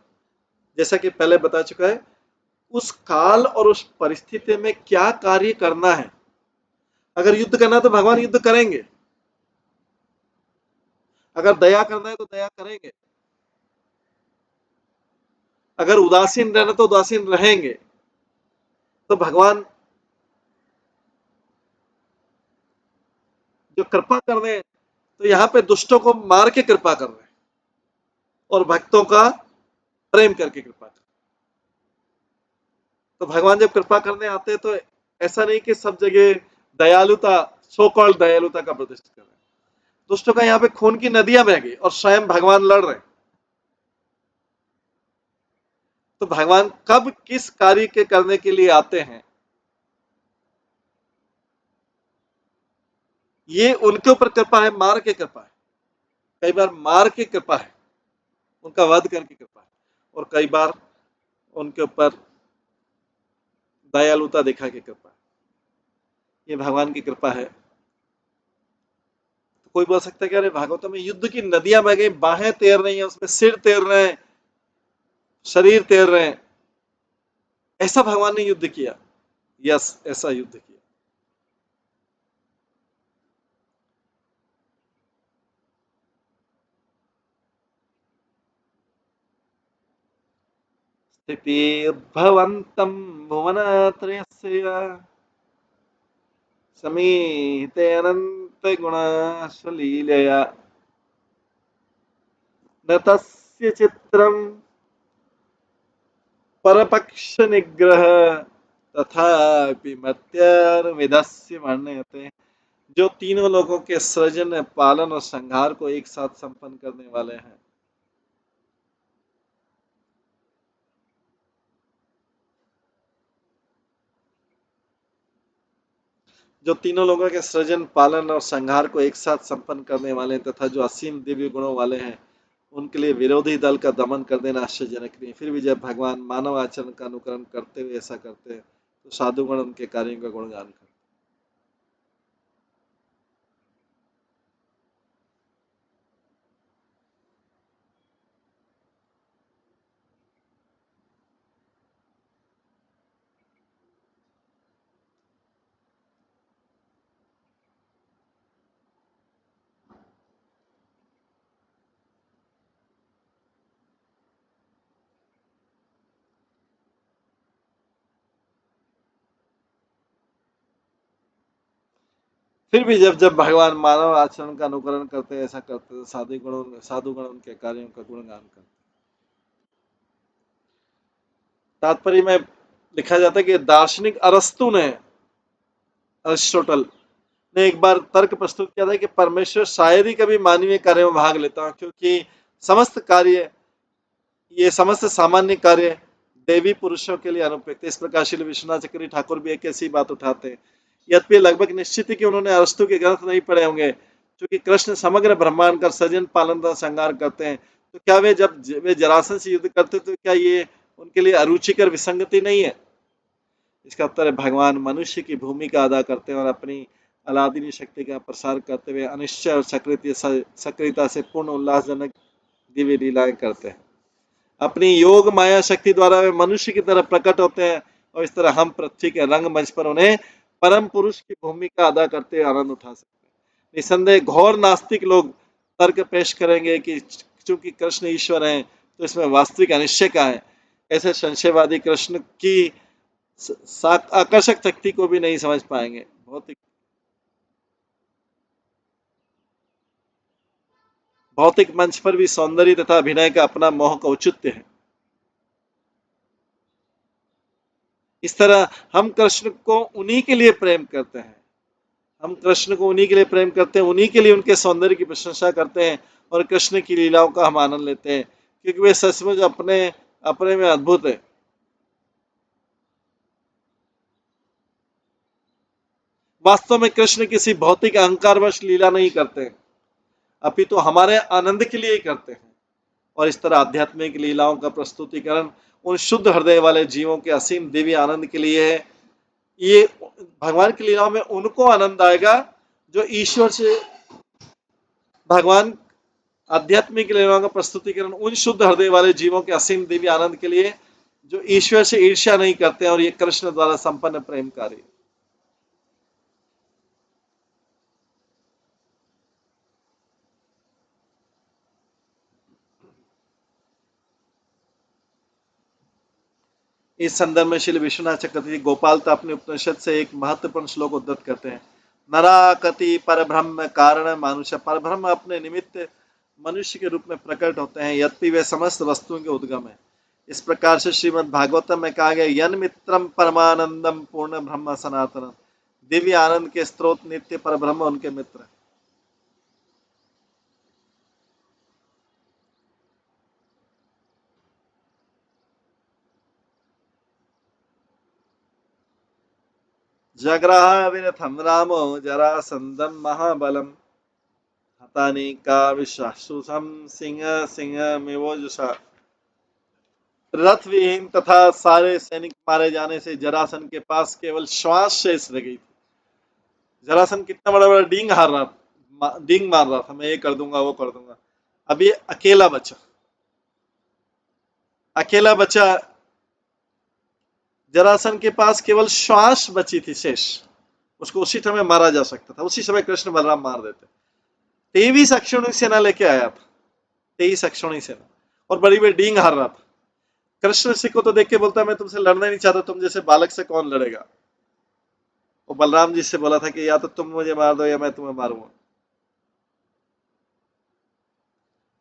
Speaker 1: जैसा कि पहले बता चुका है, उस काल और उस परिस्थिति में क्या कार्य करना है। अगर युद्ध करना है तो भगवान युद्ध करेंगे, अगर दया करना है तो दया करेंगे, अगर उदासीन रहना तो उदासीन रहेंगे। तो भगवान जो कृपा कर रहे हैं, तो यहाँ पे दुष्टों को मार के कृपा कर रहे हैं और भक्तों का प्रेम करके कृपा कर। तो भगवान जब कृपा करने आते हैं तो ऐसा नहीं कि सब जगह दयालुता, सो कॉल्ड दयालुता का प्रदर्शित कर रहे हैं। दुष्टों का यहाँ पे खून की नदियां बह गई और स्वयं भगवान लड़ रहे हैं। तो भगवान कब किस कार्य के करने के लिए आते हैं, ये उनके ऊपर कृपा है, मार के कृपा है। कई बार मार के कृपा है, उनका वध करके कृपा है, और कई बार उनके ऊपर दयालुता दिखा के कृपा है। ये भगवान की कृपा है। तो कोई बोल सकता है कि अरे भागवत में युद्ध की नदियां बह गई, बाहें तैर रही हैं, उसमें सिर तैर रहे हैं, शरीर तैर रहे हैं, ऐसा भगवान ने युद्ध किया। यस, ऐसा युद्ध किया। स्थितिर्भवन्तं भुवनत्रयस्य समीहितेऽनन्तगुणस्वलीलया न तस्य चित्रं परपक्षनिग्रह तथापि मर्त्यार्विधस्य वर्ण्यते। जो तीनों लोगों के सृजन, पालन और संहार को एक साथ संपन्न करने वाले हैं। जो तीनों लोगों के सृजन, पालन और संहार को एक साथ संपन्न करने वाले हैं तथा जो असीम दिव्य गुणों वाले हैं, उनके लिए विरोधी दल का दमन कर देना आश्चर्यजनक नहीं। फिर भी जब भगवान मानव आचरण का अनुकरण करते हुए ऐसा करते हैं तो साधुगण उनके कार्यों का गुणगान करते हैं। फिर भी जब भगवान मानव आचरण का अनुकरण करते हैं, ऐसा करते हैं, साधुगण उनके कार्यों का गुणगान करते हैं। तात्पर्य में लिखा जाता है कि दार्शनिक अरिस्टोटल ने एक बार तर्क प्रस्तुत किया था कि परमेश्वर शायद ही कभी मानवीय कार्य में भाग लेता है, क्योंकि समस्त कार्य, ये समस्त सामान्य कार्य देवी पुरुषों के लिए अनुपयुक्त। इस प्रकार श्री विश्वनाथ चक्रवर्ती ठाकुर भी एक ऐसी बात उठाते हैं। यद्यपि लगभग निश्चित है कि उन्होंने अरस्तु के ग्रंथ नहीं पढ़े होंगे, क्योंकि कृष्ण समग्र ब्रह्मांड का सृजन, पालन तथा संहार करते हैं। तो क्या वे जरासंध से युद्ध करते तो क्या ये उनके लिए अरुचिकर विसंगति नहीं है? इसका उत्तर है, भगवान मनुष्य की भूमिका अदा करते हैं और अपनी अलादीनी शक्ति का प्रसार करते हुए अनिश्चय और सक्रियता से पूर्ण उल्लासजनक दिव्य लीलाएं करते हैं। अपनी योग माया शक्ति द्वारा वे मनुष्य की तरह प्रकट होते हैं और इस तरह हम पृथ्वी के रंगमंच पर उन्हें परम पुरुष की भूमिका अदा करते हुए आनंद उठा सकते हैं। निसंदेह घोर नास्तिक लोग तर्क पेश करेंगे कि चूंकि कृष्ण ईश्वर हैं तो इसमें वास्तविक अनिश्चय का है। ऐसे संशयवादी कृष्ण की आकर्षक शक्ति को भी नहीं समझ पाएंगे। भौतिक मंच पर भी सौंदर्य तथा अभिनय का अपना मोह का औचित्य है। इस तरह हम कृष्ण को उन्हीं के लिए प्रेम करते हैं, हम कृष्ण को उन्हीं के लिए प्रेम करते हैं, उन्हीं के लिए उनके सौंदर्य की प्रशंसा करते हैं और कृष्ण की लीलाओं का हम आनंद लेते हैं, क्योंकि वे सचमुच अपने अपने में अद्भुत है। वास्तव में कृष्ण किसी भौतिक अहंकारवश लीला नहीं करते, अपितु तो हमारे आनंद के लिए ही करते हैं। और इस तरह आध्यात्मिक लीलाओं का प्रस्तुतिकरण उन शुद्ध हृदय वाले जीवों के असीम दिव्य आनंद के लिए है। ये भगवान की लीलाओं में उनको आनंद आएगा जो ईश्वर से, भगवान आध्यात्मिक लीलाओं का प्रस्तुतिकरण उन शुद्ध हृदय वाले जीवों के असीम दिव्य आनंद के लिए जो ईश्वर से ईर्ष्या नहीं करते हैं और ये कृष्ण द्वारा संपन्न प्रेम कार्य। इस संदर्भ में श्री विश्वनाथ चक्रवर्ती गोपाल अपने उपनिषद से एक महत्वपूर्ण श्लोक उद्धृत करते हैं। नराकति परब्रह्म कारण मानुष, परब्रह्म अपने निमित्त मनुष्य के रूप में प्रकट होते हैं, यद्यपि वे समस्त वस्तुओं के उद्गम है। इस प्रकार से श्रीमद् भागवतम में कहा गया, यन मित्रम परमानंदम पूर्ण ब्रह्म सनातन, दिव्य आनंद के स्रोत नित्य परब्रह्म उनके मित्र। जग्राह विरथम रामो जरासंदम महाबलम, हतानि का विश्वासुसम सिंह सिंह मेवोजुषा। रथ विहीन तथा सारे सैनिक मारे जाने से जरासन के पास केवल श्वास शेष रह गई थी। जरासन कितना बड़ा बड़ा डींग मार रहा था, मैं ये कर दूंगा वो कर दूंगा। अब ये अकेला बचा, जरासन के पास केवल श्वास बची थी शेष, उसको उसी समय मारा जा सकता था, उसी समय कृष्ण बलराम मार देते। 23 अक्षौणी सेना लेके आया था, 23 अक्षौणी सेना, और बड़ी बड़ी डींग हार रहा था। कृष्ण ऋषि को तो देख के बोलता, मैं तुमसे लड़ना नहीं चाहता, तुम जैसे बालक से कौन लड़ेगा। वो बलराम जी से बोला था कि या तो तुम मुझे मार दो या मैं तुम्हें मारूंगा।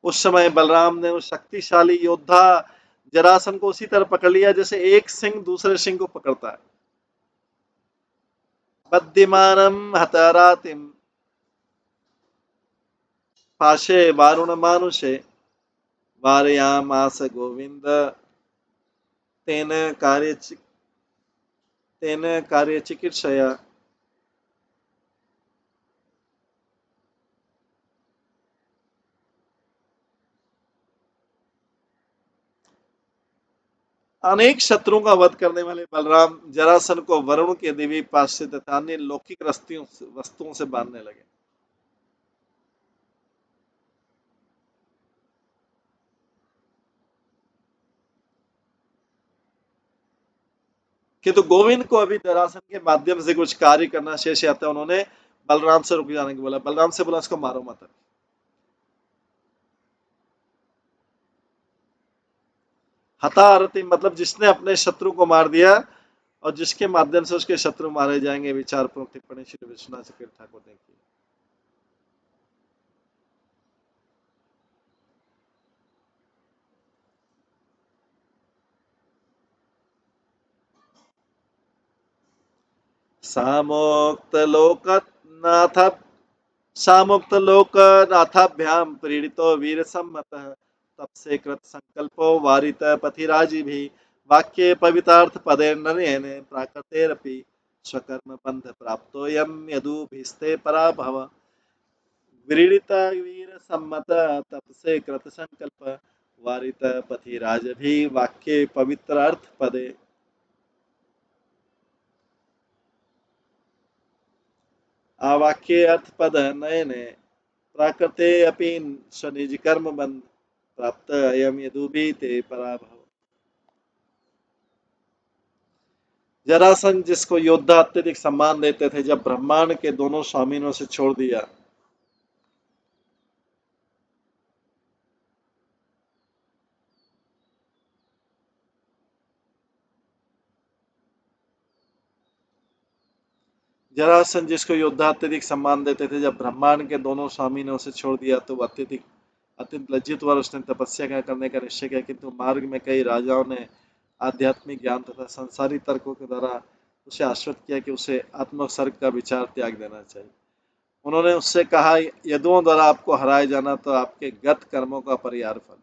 Speaker 1: उस समय बलराम ने उस शक्तिशाली योद्धा जरासन को उसी तरह पकड़ लिया जैसे एक सिंह दूसरे सिंह को पकड़ता है। बद्धिमानम हतरातिम पाशे वारुण मानुषे, वारयामास गोविंद तेन कार्य तेन कार्य चिकित्सया। अनेक शत्रुओं का वध करने वाले बलराम जरासन को वरुण के देवी पास से तथा अन्य लौकिक वस्तुओं से बांधने लगे। किंतु गोविंद को अभी जरासन के माध्यम से कुछ कार्य करना शेष आता है। उन्होंने बलराम से रुक जाने को बोला, बलराम से बोला इसको मारो मत। हतारति मतलब जिसने अपने शत्रु को मार दिया और जिसके माध्यम से उसके शत्रु मारे जाएंगे। विचारपूर्ण टिप्पणी श्री विश्वनाथ चक्रवर्ती ठाकुर ने की। सामोक्त लोकनाथ सामुक्तलोकनाथाभ्याम प्रीडितो वीर सम्मतः, तब से कृत संकल्पो वारित पथिराजी भी, वाक्ये पवितार्थ पदे नरेण प्राकृतेरपि स्वकर्म पंथ प्राप्तो यम यदुभिस्ते पराभव। व्रीडित वीर सम्मत तप से कृत संकल्प, वारित पथिराज भी, वाक्ये पवित्रार्थ पदे। आवाक्ये अर्थ पद नयने प्राकृते अपि स्वनिज कर्म बंध, प्राप्त अयम यदुभी ते पराभव। जरासंध जिसको योद्धा अत्यधिक सम्मान देते थे, जब ब्रह्मांड के दोनों स्वामीनों से छोड़ दिया, जरासंध जिसको योद्धा अत्यधिक सम्मान देते थे, जब ब्रह्मांड के दोनों स्वामी ने उसे छोड़ दिया तो अत्यंत लज्जित हुआ। उसने तपस्या करने का निश्चय किया, किंतु मार्ग में कई राजाओं ने आध्यात्मिक ज्ञान तथा संसारी तर्कों के द्वारा उसे आश्वस्त किया कि उसे आत्मोत्सर्ग का विचार त्याग देना चाहिए। उन्होंने उससे कहा, यदुओं द्वारा आपको हराया जाना तो आपके गत कर्मों का परिहार फल है।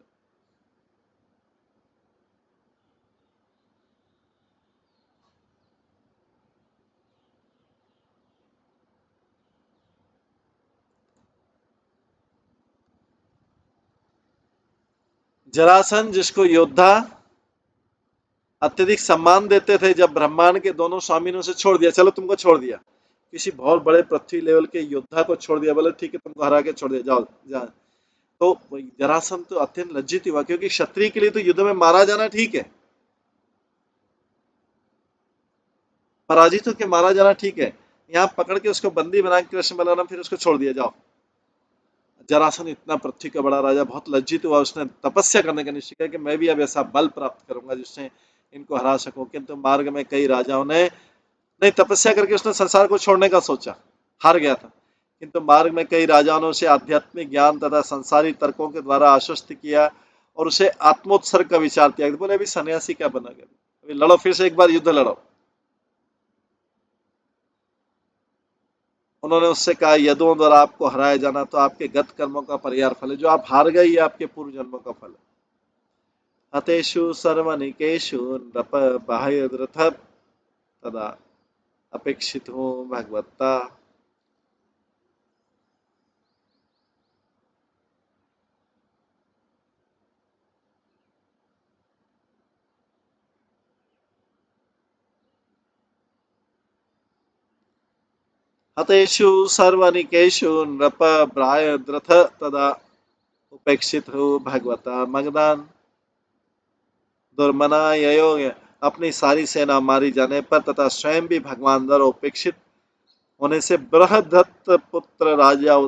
Speaker 1: जरासंध जिसको योद्धा अत्यधिक सम्मान देते थे। जब ब्रह्मांड के दोनों स्वामी ने उसे छोड़ दिया, चलो तुमको छोड़ दिया, किसी बहुत बड़े पृथ्वी लेवल के योद्धा को छोड़ दिया, बोले ठीक है तुमको हरा के छोड़ दिया, जाओ जाओ। तो जरासंध तो अत्यंत लज्जित हुआ, क्योंकि क्षत्रिय के लिए तो युद्ध में मारा जाना ठीक है, पराजित होकर मारा जाना ठीक है, यहाँ पकड़ के उसको बंदी बना के कृष्ण बलराम फिर उसको छोड़ दिया, जाओ। जरासंध इतना पृथ्वी का बड़ा राजा बहुत लज्जित हुआ, उसने तपस्या करने का निश्चय किया कि मैं भी अब ऐसा बल प्राप्त करूंगा जिससे इनको हरा सकूं। किंतु मार्ग में कई राजाओं ने नहीं, तपस्या करके उसने संसार को छोड़ने का सोचा, हार गया था। किंतु मार्ग में कई राजाओं ने उसे आध्यात्मिक ज्ञान तथा संसारी तर्कों के द्वारा आश्वस्त किया और उसे आत्मोत्सर्ग का विचार दिया। बोले अभी सन्यासी क्या बनोगे, अभी लड़ो, फिर से एक बार युद्ध लड़ो। उन्होंने उससे कहा यदुओं द्वारा आपको हराया जाना तो आपके गत कर्मों का परिहार फल है, जो आप हार गए ये आपके पूर्व जन्मों का फल है। हतेषु सर्वनिकेषु नृप बाह्यद्रथ तदा अपेक्षित हूँ भगवत्ता। हतेषु सर्वनिकेषु नृप प्रायद्रथ तदा उपेक्षित हो भगवता मगदान। दुर्मना ययो, अपनी सारी सेना मारी जाने पर तथा स्वयं भी भगवान द्वारा उपेक्षित होने से बृहदत्त पुत्र राजा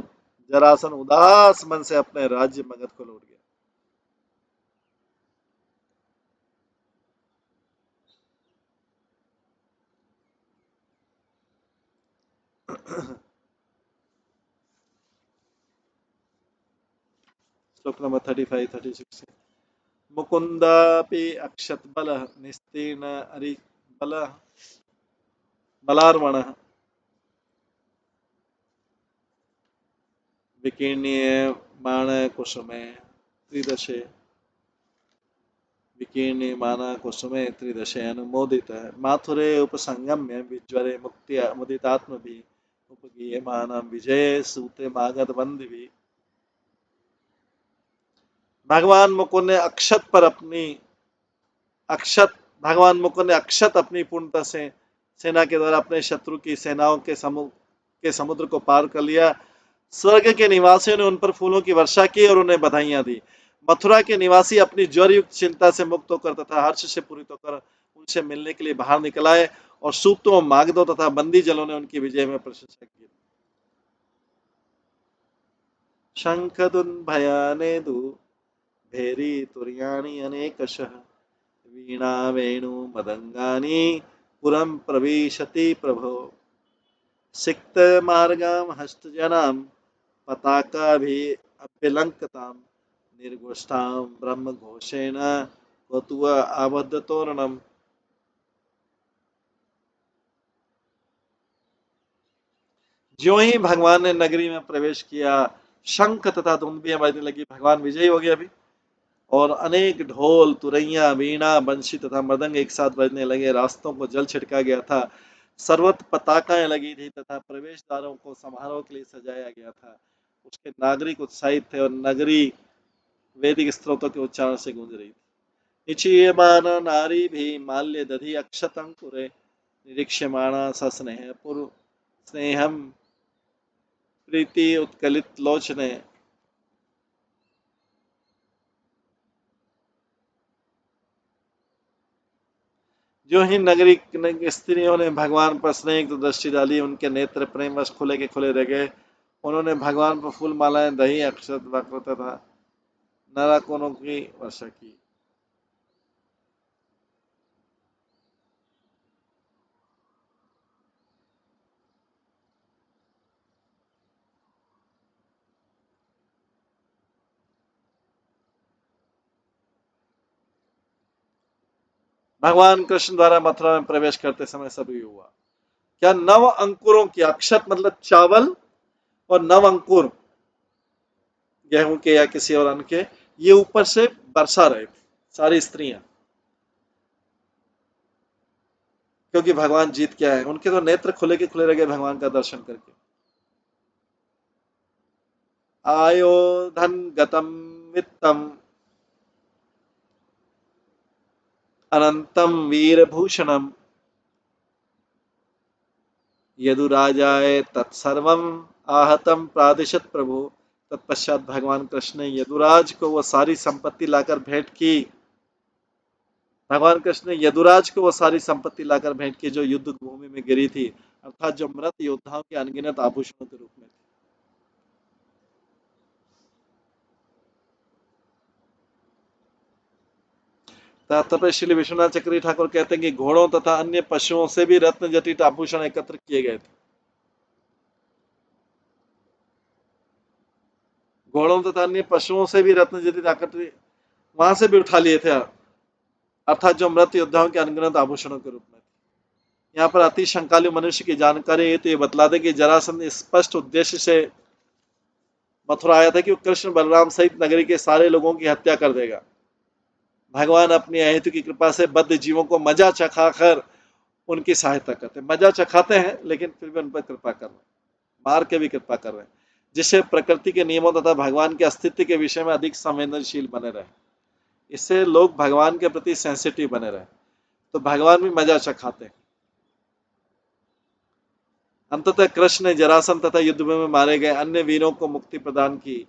Speaker 1: जरासन उदास मन से अपने राज्य मगध को लौट गया। श्लोक नंबर 35-36। मुकुंदापि अक्षत बल निस्तीर्ण अरि बल बलार्मण विकीर्ण्य बाण कुसुमे त्रिदशे विकीर्णे माना कुसुमे त्रिदशे अनुमोदित माथुरे उपसंगम्य विज्वरे मुक्ति मुदितात्म भी उपगीयमान विजय सूते मागध बंदिवी। भगवान मुकुंद ने अक्षत पर अपनी अक्षत भगवान मुकुंद ने अक्षत अपनी पूर्णता से सेना के द्वारा अपने शत्रु की सेनाओं के समुद्र को पार कर लिया। स्वर्ग के निवासियों ने उन पर फूलों की वर्षा की और उन्हें बधाइयां दी। मथुरा के निवासी अपनी ज्वर युक्त चिंता से मुक्त होकर तथा हर्ष से पूरित होकर उनसे मिलने के लिए बाहर निकल आए और सूक्तों मागधों तथा बंदी जलों ने उनकी विजय में प्रशंसा की। शंख दुंभयाने दु भेरी तुर्यानि अनेकशः वीणा वेणु मदंगानि पुरं प्रविशति प्रभो। सिक्त मार्गम हस्तजनां पताकाभि अभ्यलंकतां निर्गोष्ठां ब्रह्म घोषेण वतुव आबद्ध तोरणम। ज्यों ही भगवान ने नगरी में प्रवेश किया, शंख तथा धुंबियां बजने लगी, भगवान विजयी हो गए अभी। और अनेक ढोल तुरैया वीणा बंशी तथा मृदंग एक साथ बजने लगे। रास्तों को जल छिड़का गया था, सर्वत्र पताकाएं लगी थी तथा प्रवेश द्वारों को समारोह के लिए सजाया गया था। उसके नागरिक उत्साहित थे और नगरी वैदिक स्त्रोतों के उच्चारण से गूंज रही थी। निचीयमान नारी भी माल्य दधि अक्षतंकुरे निरीक्ष्यमाणा सस्नेह पुर स्नेहम प्रीति उत्कलित लोचने। जो ही नगरी स्त्रियों ने भगवान पर स्नेह दृष्टि डाली, उनके नेत्र प्रेमवश खुले के खुले रह गए। उन्होंने भगवान पर फूल मालाएं दही अक्षत वक्र तथा नाराकोनों की वर्षा की। भगवान कृष्ण द्वारा मथुरा में प्रवेश करते समय सभी हुआ क्या, नव अंकुरों की, अक्षत मतलब चावल और नव अंकुर गेहूं के या किसी और अन्न के, ये ऊपर से बरसा रहे थे सारी स्त्रियां, क्योंकि भगवान जीत के आए। उनके तो नेत्र खुले के खुले रह गए भगवान का दर्शन करके। आयो धन गतम वित्तम अनंतम वीरभूषणम यदुराजाय तत्सर्वम आहतम प्रादिशत प्रभु। तत्पश्चात भगवान कृष्ण ने यदुराज को वो सारी संपत्ति लाकर भेंट की। भगवान कृष्ण ने यदुराज को वो सारी संपत्ति लाकर भेंट की जो युद्ध भूमि में गिरी थी, अर्थात जो मृत योद्धाओं के अनगिनत आभूषणों के रूप में थी। तब श्री विश्वनाथ चक्रवर्ती ठाकुर कहते हैं कि घोड़ों तथा अन्य पशुओं से भी रत्न जटित आभूषण एकत्र किए गए थे। घोड़ों तथा अन्य पशुओं से भी रत्न जटित एकत्र वहां से भी उठा लिए थे, अर्थात जो मृत योद्धाओं के अनगिनत आभूषणों के रूप में। यहाँ पर अति शंकालु मनुष्य की जानकारी है तो ये बतला दे कि जरासंध स्पष्ट उद्देश्य से मथुरा आया था कि वो कृष्ण बलराम सहित नगरी के सारे लोगों की हत्या कर देगा। भगवान अपनी अहेतु की कृपा से बद्ध जीवों को मजा चखाकर उनकी सहायता करते हैं। मजा चखाते हैं लेकिन फिर भी उन पर कृपा कर रहे हैं, मार के भी कृपा कर रहे हैं, जिससे प्रकृति के नियमों तथा भगवान के अस्तित्व के विषय में अधिक संवेदनशील बने रहे। इससे लोग भगवान के प्रति सेंसिटिव बने रहे, तो भगवान भी मजा चखाते हैं। अंततः कृष्ण ने जरासंध तथा युद्ध में मारे गए अन्य वीरों को मुक्ति प्रदान की।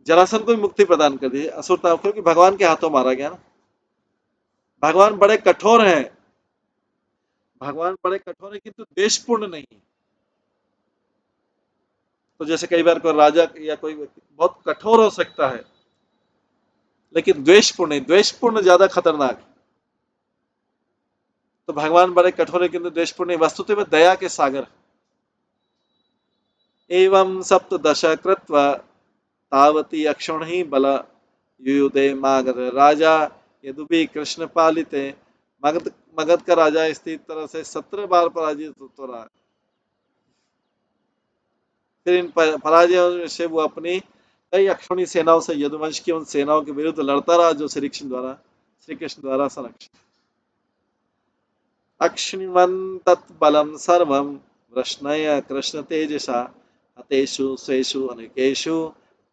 Speaker 1: जरासंध को भी मुक्ति प्रदान कर दी असुरता, क्योंकि भगवान के हाथों मारा गया ना। भगवान बड़े कठोर हैं, भगवान बड़े कठोर है किंतु देशपूर्ण नहीं। तो जैसे कई बार कोई राजा या कोई व्यक्ति बहुत कठोर हो सकता है लेकिन द्वेषपूर्ण नहीं, द्वेषपूर्ण ज्यादा खतरनाक है। तो भगवान बड़े कठोर है किंतु द्वेषपूर्ण नहीं, वस्तुतः में दया के सागर। एवं सप्तदश कृत्वा तावती अक्षुणी बल युयुधे मागध राजा यदुपि कृष्ण पालिते। मगध मगध का राजा इस तरह से 17 बार पराजित तो रहा। फिर इन पराजयों से वो अपनी कई अक्षुणी सेनाओं से यदुवंश की उन सेनाओं के विरुद्ध लड़ता रहा जो श्री कृष्ण द्वारा संरक्षित। अक्षिण्वन्तत् बलं सर्वं वृष्णय कृष्ण तेजसा हतेषु स्वेषु अनेकेषु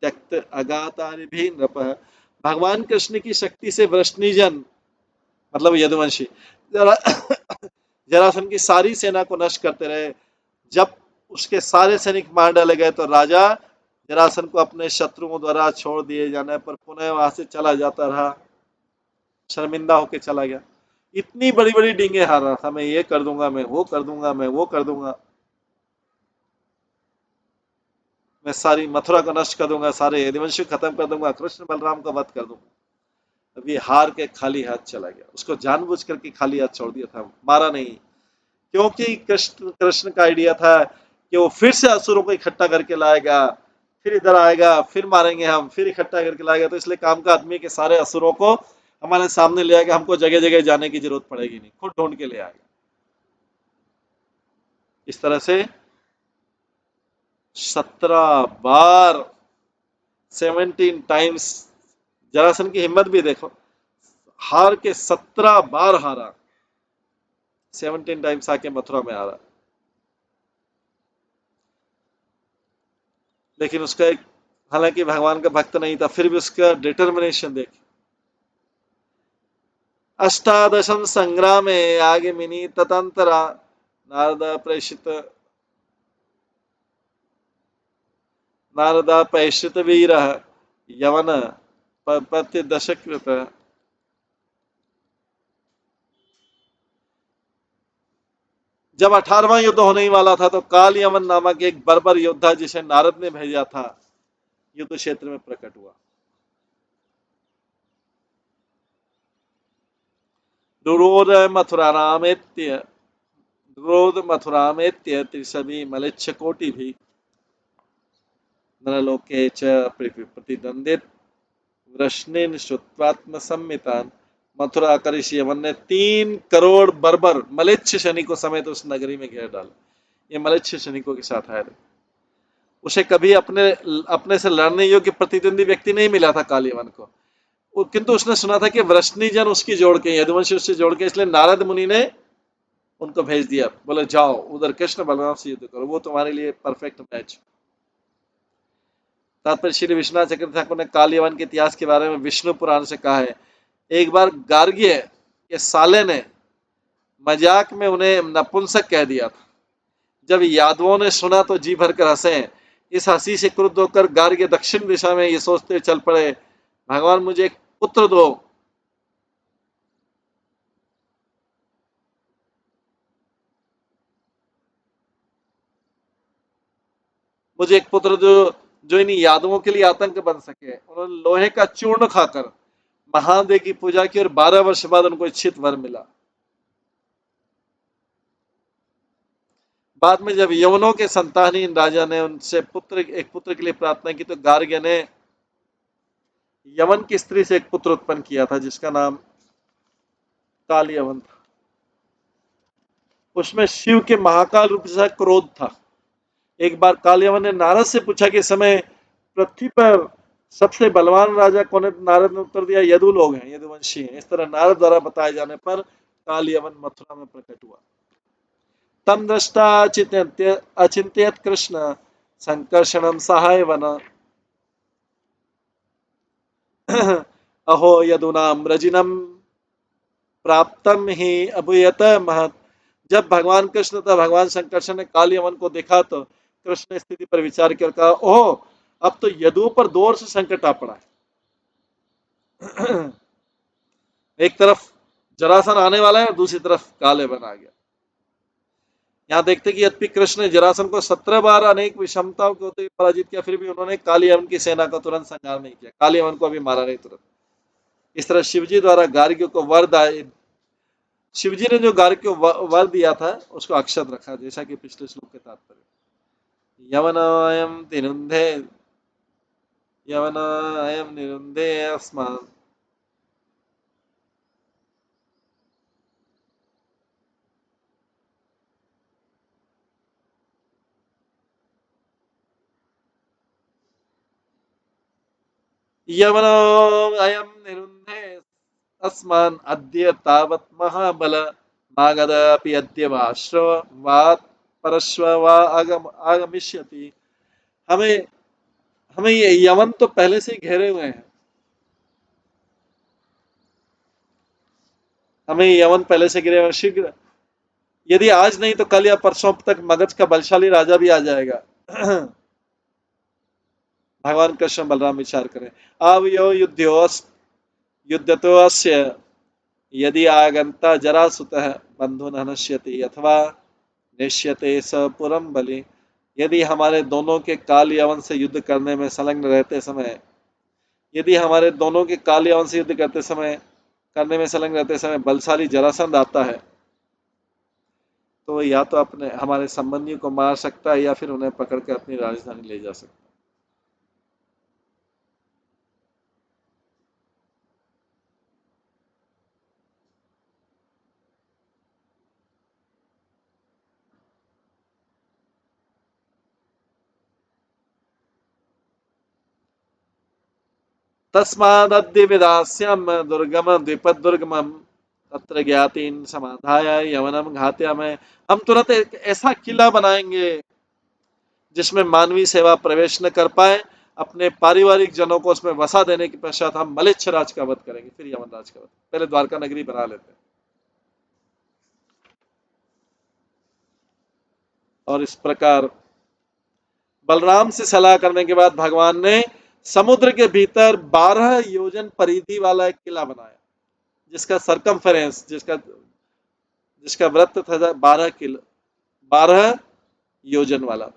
Speaker 1: त्यक्त अगातारिभिः नृपः। भगवान कृष्ण की शक्ति से वृष्णिजन मतलब यदुवंशी जरासंध की सारी सेना को नष्ट करते रहे। जब उसके सारे सैनिक मार डाले गए तो राजा जरासंध को अपने शत्रुओं द्वारा छोड़ दिए जाने पर पुनः वहां से चला जाता रहा, शर्मिंदा होकर चला गया। इतनी बड़ी बड़ी डींगे हार रहा था, मैं ये कर दूंगा, मैं वो कर दूंगा, मैं वो कर दूंगा, मैं सारी मथुरा को नष्ट कर दूंगा, सारे यदुवंश खत्म कर दूंगा, कृष्ण बलराम का वध कर दूंगा। अभी हार के खाली हाथ चला गया। उसको जानबूझ करके खाली हाथ छोड़ दिया था, मारा नहीं, क्योंकि कृष्ण का आइडिया था कि वो फिर से असुरों को इकट्ठा करके लाएगा, फिर इधर आएगा, फिर मारेंगे हम, फिर इकट्ठा करके लाएगा। तो इसलिए काम का आदमी के सारे असुरों को हमारे सामने ले आएगा, हमको जगह जगह जाने की जरूरत पड़ेगी नहीं, खुद ढूंढ के ले आएगा। इस तरह से 17 बार 17 टाइम्स जरासंध की हिम्मत भी देखो, हार के 17 बार हारा, 17 टाइम्स आके मथुरा में आ रहा। लेकिन उसका एक, हालांकि भगवान का भक्त नहीं था, फिर भी उसका डिटर्मिनेशन देखिए। अष्टादशम संग्रामे आगमिनी ततंतरा नारद प्रेषित वीर यवन प्रत्यदशकृत। जब 18वां युद्ध होने ही वाला था तो काल यमन नामक एक बर्बर योद्धा जिसे नारद ने भेजा था युद्ध क्षेत्र में प्रकट हुआ। रुरोध मथुरामेत्य त्रिशबी मलिच्छ कोटि भी नरलोके च प्रतिद्वंदित वृष्णिन श्रुत्वात्म सम्मितान। मथुरा करिश यमन ने 3 करोड़ बर्बर मलिच्छ सैनिकों समेत उस नगरी में घेर डाला। ये मलिच्छ सैनिकों के साथ आए थे। उसे कभी अपने से लड़ने योग्य प्रतिद्वंदी व्यक्ति नहीं मिला था कालीवन को, किंतु उसने सुना था कि वृष्णिजन उसकी जोड़ के, यदुवंशी उससे जोड़ के, इसलिए नारद मुनि ने उनको भेज दिया, बोले जाओ उधर कृष्ण बलराम से युद्ध करो, वो तुम्हारे लिए परफेक्ट मैच। तात्पर्य श्री विश्वनाथ चक्रवर्ती ठाकुर ने काल यवन के इतिहास के बारे में विष्णु पुराण से कहा है। एक बार गार्ग्य कि साले ने मजाक में उन्हें नपुंसक कह दिया था। जब यादवों ने सुना तो जी भरकर हंसे। इस हंसी से क्रुद्ध होकर गार्ग्य दक्षिण दिशा में ये सोचते हुए चल पड़े, भगवान मुझे एक पुत्र दो। मुझे एक पुत्र दो जो इन यादवों के लिए आतंक बन सके। उन्होंने लोहे का चूर्ण खाकर महादेव की पूजा की और 12 वर्ष बाद उनको इच्छित वर मिला। बाद में जब यवनों के संतानहीन राजा ने उनसे एक पुत्र के लिए प्रार्थना की तो गार्ग्य ने यवन की स्त्री से एक पुत्र उत्पन्न किया था जिसका नाम कालयवन था। उसमें शिव के महाकाल रूप से क्रोध था। एक बार कालयवन ने नारद से पूछा कि समय पृथ्वी पर सबसे बलवान राजा कौन है? नारद ने उत्तर दिया, यदु लोग हैं, यदुवंशी हैं। इस तरह नारद द्वारा बताए जाने पर कालयवन मथुरा में प्रकट हुआ। तम दृष्टा अचिंत्यत कृष्ण संकर्षणम सहाय वन अहो यदुनाम रजिनम प्राप्तम ही अभूयत महत। जब भगवान कृष्ण तथा भगवान शंकरषण ने कालयवन को देखा तो कृष्ण ने स्थिति पर विचार किया और कहा, ओह, अब तो यदु पर 2 वर्ष संकट आ पड़ा है। एक तरफ जरासन आने वाला है और दूसरी तरफ कालयवन आ गया। यहाँ देखते कि यद्यपि कृष्ण ने जरासन को 17 बार अनेक विषमताओं के होते पराजित किया, फिर भी उन्होंने कालयवन की सेना का तुरंत संहार नहीं किया, कालयवन को अभी मारा नहीं तुरंत। इस तरह शिवजी द्वारा गार्ग्य को शिवजी ने जो गार्ग्य को वर दिया था उसको अक्षत रखा, जैसा कि पिछले श्लोक के तात्पर्य। यवनायम निरुंधे यवनायम निरुंधे अस्मान् यवनायम निरुंधे अस्मान् अद्य तावत् महाबल मागधपि अद्य वाश्रवात् परश्व वा आगमिष्यति। हमें हमें ये यमन तो पहले से ही घेरे हुए हैं। हमें यमन पहले से घिरे हुए, शीघ्र यदि आज नहीं तो कल या परसों तक मगध का बलशाली राजा भी आ जाएगा। भगवान कृष्ण बलराम विचार करें। अब यो युद्धतो अस्य यदि आगंता जरासुतः बंधु नश्यति अथवा निश्यते स पुरम बलि। यदि हमारे दोनों के काल यवन से युद्ध करने में संलग्न रहते समय यदि हमारे दोनों के काल यवन से युद्ध करने में संलग्न रहते समय बलशाली जरासंध आता है तो वो या तो अपने हमारे संबंधियों को मार सकता है या फिर उन्हें पकड़ कर अपनी राजधानी ले जा सकता है। तस्मादद्य विदास्यम दुर्गम द्विपदुर्गमम तत्र ज्ञातीन समाधाय यवनम घात्यामय। हम तुरंत एक ऐसा किला बनाएंगे जिसमें मानवीय सेवा प्रवेश न कर पाए। अपने पारिवारिक जनों को उसमें वसा देने के पश्चात हम मलेच्छ राज का वध करेंगे, फिर यमन राज का वध। पहले द्वारका नगरी बना लेते हैं। और इस प्रकार बलराम से सलाह करने के बाद भगवान ने समुद्र के भीतर 12 योजन परिधि वाला एक किला बनाया जिसका सरकमफेरेंस जिसका वृत्त था 12 योजन वाला।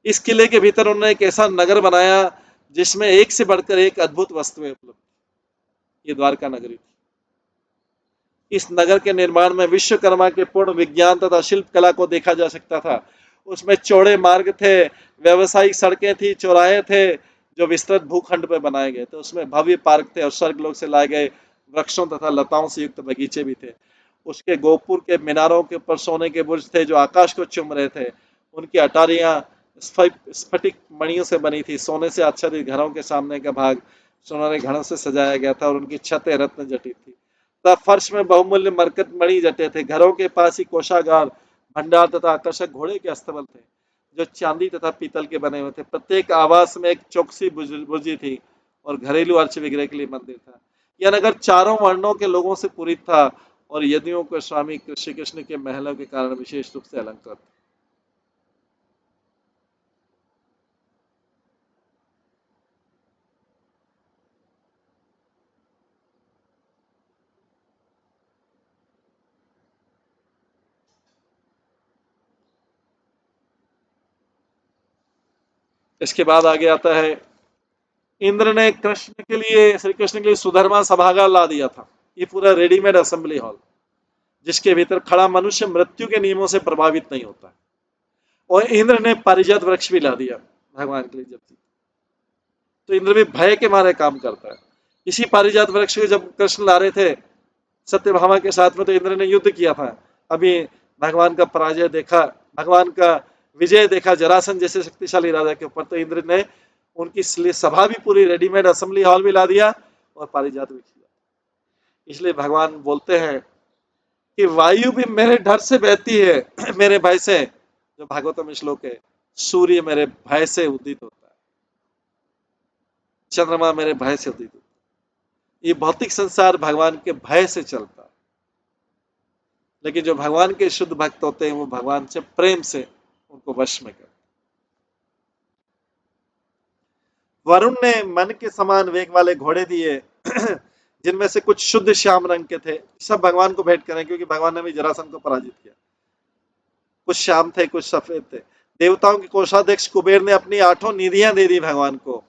Speaker 1: इस किले के भीतर उन्होंने एक ऐसा नगर बनाया जिसमें एक से बढ़कर एक अद्भुत वस्तुएं उपलब्ध। ये द्वारका नगरी थी। इस नगर के निर्माण में विश्वकर्मा के पूर्ण विज्ञान तथा शिल्प कला को देखा जा सकता था। उसमें चौड़े मार्ग थे, व्यवसायिक सड़कें थी, चौराहे थे जो विस्तृत भूखंड पर बनाए गए थे। उसमें भव्य पार्क थे और स्वर्गलोक से लाए गए वृक्षों तथा लताओं से युक्त बगीचे भी थे। उसके गोपुर के मीनारों के ऊपर सोने के बुर्ज थे जो आकाश को चूम रहे थे। उनकी अटारियां स्फटिक मणियों से बनी थी। सोने से आच्छादित घरों के सामने का भाग सुनहरे घड़ों से सजाया गया था और उनकी छतें रत्न जटित थी तथा फर्श में बहुमूल्य मरकत मणि जटे थे। घरों के पास ही कोषागार, भंडार तथा आकर्षक घोड़े के अस्तबल थे जो चांदी तथा पीतल के बने हुए थे। प्रत्येक आवास में एक चौकसी बुर्जी थी और घरेलू अर्च विग्रह के लिए मंदिर था। यह नगर चारों वर्णों के लोगों से पूरित था और यदियों को स्वामी श्री कृष्ण के महलों के कारण विशेष रूप से अलंकृत। इसके बाद आगे आता है, इंद्र ने कृष्ण के लिए, श्री कृष्ण के लिए सुधर्मा सभागार ला दिया था। ये पूरा रेडीमेड असेंबली हॉल, जिसके भीतर खड़ा मनुष्य मृत्यु के नियमों से प्रभावित नहीं होता। और इंद्र ने पारिजात वृक्ष भी ला दिया भगवान के लिए। जब तो इंद्र भी भय के मारे काम करता है। इसी पारिजात वृक्ष को जब कृष्ण ला रहे थे सत्यभामा के साथ में, तो इंद्र ने युद्ध किया था। अभी भगवान का पराजय देखा, भगवान का विजय देखा जरासंध जैसे शक्तिशाली राजा के ऊपर, तो इंद्र ने उनकी सभा भी पूरी रेडीमेड असेंबली हॉल भी ला दिया और पारिजात भी किया। इसलिए भगवान बोलते हैं कि वायु भी मेरे डर से बहती है, मेरे भय से। जो भागवतम श्लोक है, सूर्य मेरे भय से उदित होता है, चंद्रमा मेरे भय से उदित होता है। ये भौतिक संसार भगवान के भय से चलता है, लेकिन जो भगवान के शुद्ध भक्त होते हैं वो भगवान से प्रेम से उनको वश में करते। वरुण ने मन के समान वेग वाले घोड़े दिए, जिनमें से कुछ शुद्ध श्याम रंग के थे। सब भगवान को भेंट करें, क्योंकि भगवान ने भी जरासंध को पराजित किया। कुछ श्याम थे, कुछ सफेद थे। देवताओं के कोषाध्यक्ष कुबेर ने अपनी 8 निधियां दे दी भगवान को,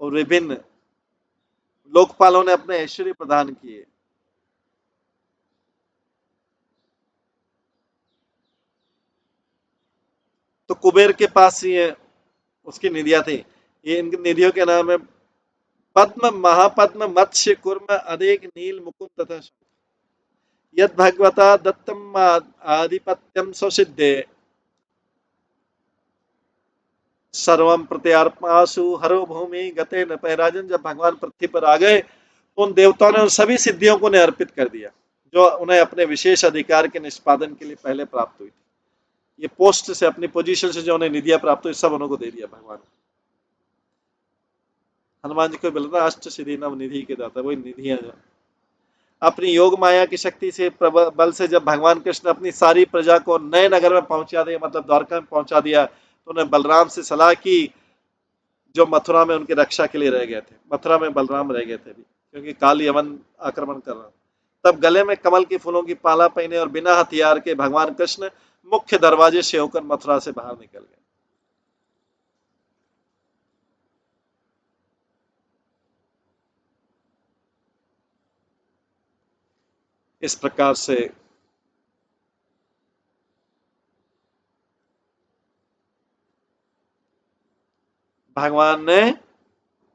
Speaker 1: और विभिन्न लोकपालों ने अपने ऐश्वर्य प्रदान किए। तो कुबेर के पास ये उसकी निधियां थी। ये इनकी निधियों के नाम है पद्म, महापद्म, मत्स्य, कुर्म, अदेक, नील, मुकुंद तथा यद भगवता दत्तम आधिपत्यम स्वसिद्धे सर्वम प्रत्यार्पणासु हरो भूमि गते न पहराजन। जब भगवान पृथ्वी पर आ गए तो उन देवताओं ने उन सभी सिद्धियों को अर्पित कर दिया जो उन्हें अपने विशेष अधिकार के निष्पादन के लिए पहले प्राप्त हुई थी। ये पोस्ट से, अपनी पोजीशन से जो उन्हें निधियां प्राप्त हुई, सब उनको दे दिया भगवान। हनुमान जी को बोलता अष्ट सिद्धि नव निधि के दाता, वही निधियां जो अपनी योग माया की शक्ति से, बल से जब भगवान कृष्ण अपनी सारी प्रजा को नए नगर में पहुंचा दिया, मतलब द्वारका में पहुंचा दिया, तो उन्हें बलराम से सलाह की, जो मथुरा में उनकी रक्षा के लिए रह गए थे। मथुरा में बलराम रह गए थे भी, क्योंकि काल यवन आक्रमण कर रहा। तब गले में कमल के फूलों की पाला पहने और बिना हथियार के भगवान कृष्ण मुख्य दरवाजे से होकर मथुरा से बाहर निकल गए। इस प्रकार से भगवान ने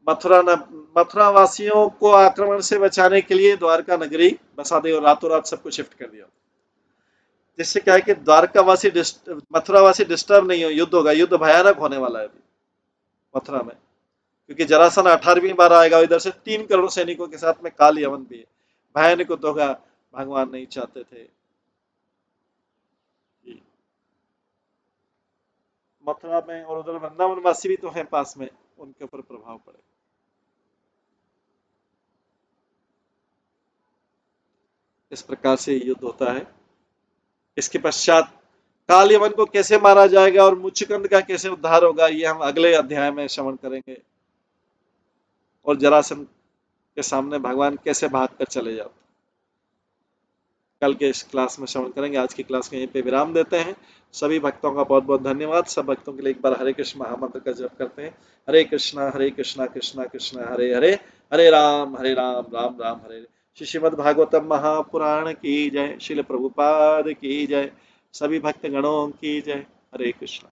Speaker 1: मथुरा वासियों को आक्रमण से बचाने के लिए द्वारका नगरी बसा दी और रातों रात सबको शिफ्ट कर दिया, जिससे क्या है कि द्वारकावासी मथुरावासी डिस्टर्ब नहीं हो। युद्ध होगा, युद्ध भयानक होने वाला है अभी मथुरा में, क्योंकि जरासंध 18वीं बार आएगा। इधर से 3 करोड़ सैनिकों के साथ में काल यवन भी है। भयानक युद्ध होगा, भगवान नहीं चाहते थे मथुरा में और उधर वृंदावन वासी भी तो हैं पास में, उनके ऊपर प्रभाव पड़े। इस प्रकार से युद्ध होता है। इसके पश्चात काल यवन को कैसे मारा जाएगा और मुचुकुंद का कैसे उद्धार होगा, ये हम अगले अध्याय में श्रवण करेंगे। और जरासंध के सामने भगवान कैसे भागकर चले जाते, कल के इस क्लास में श्रवण करेंगे। आज की क्लास को यहीं पे विराम देते हैं। सभी भक्तों का बहुत बहुत धन्यवाद। सब भक्तों के लिए एक बार हरे कृष्ण महामंत्र का जप करते हैं। हरे कृष्णा कृष्णा कृष्णा हरे हरे, हरे राम राम राम हरे। श्रीमद् भागवतम महापुराण की जय। श्रील प्रभुपाद की जय। सभी भक्त गणों की जय। हरे कृष्णा।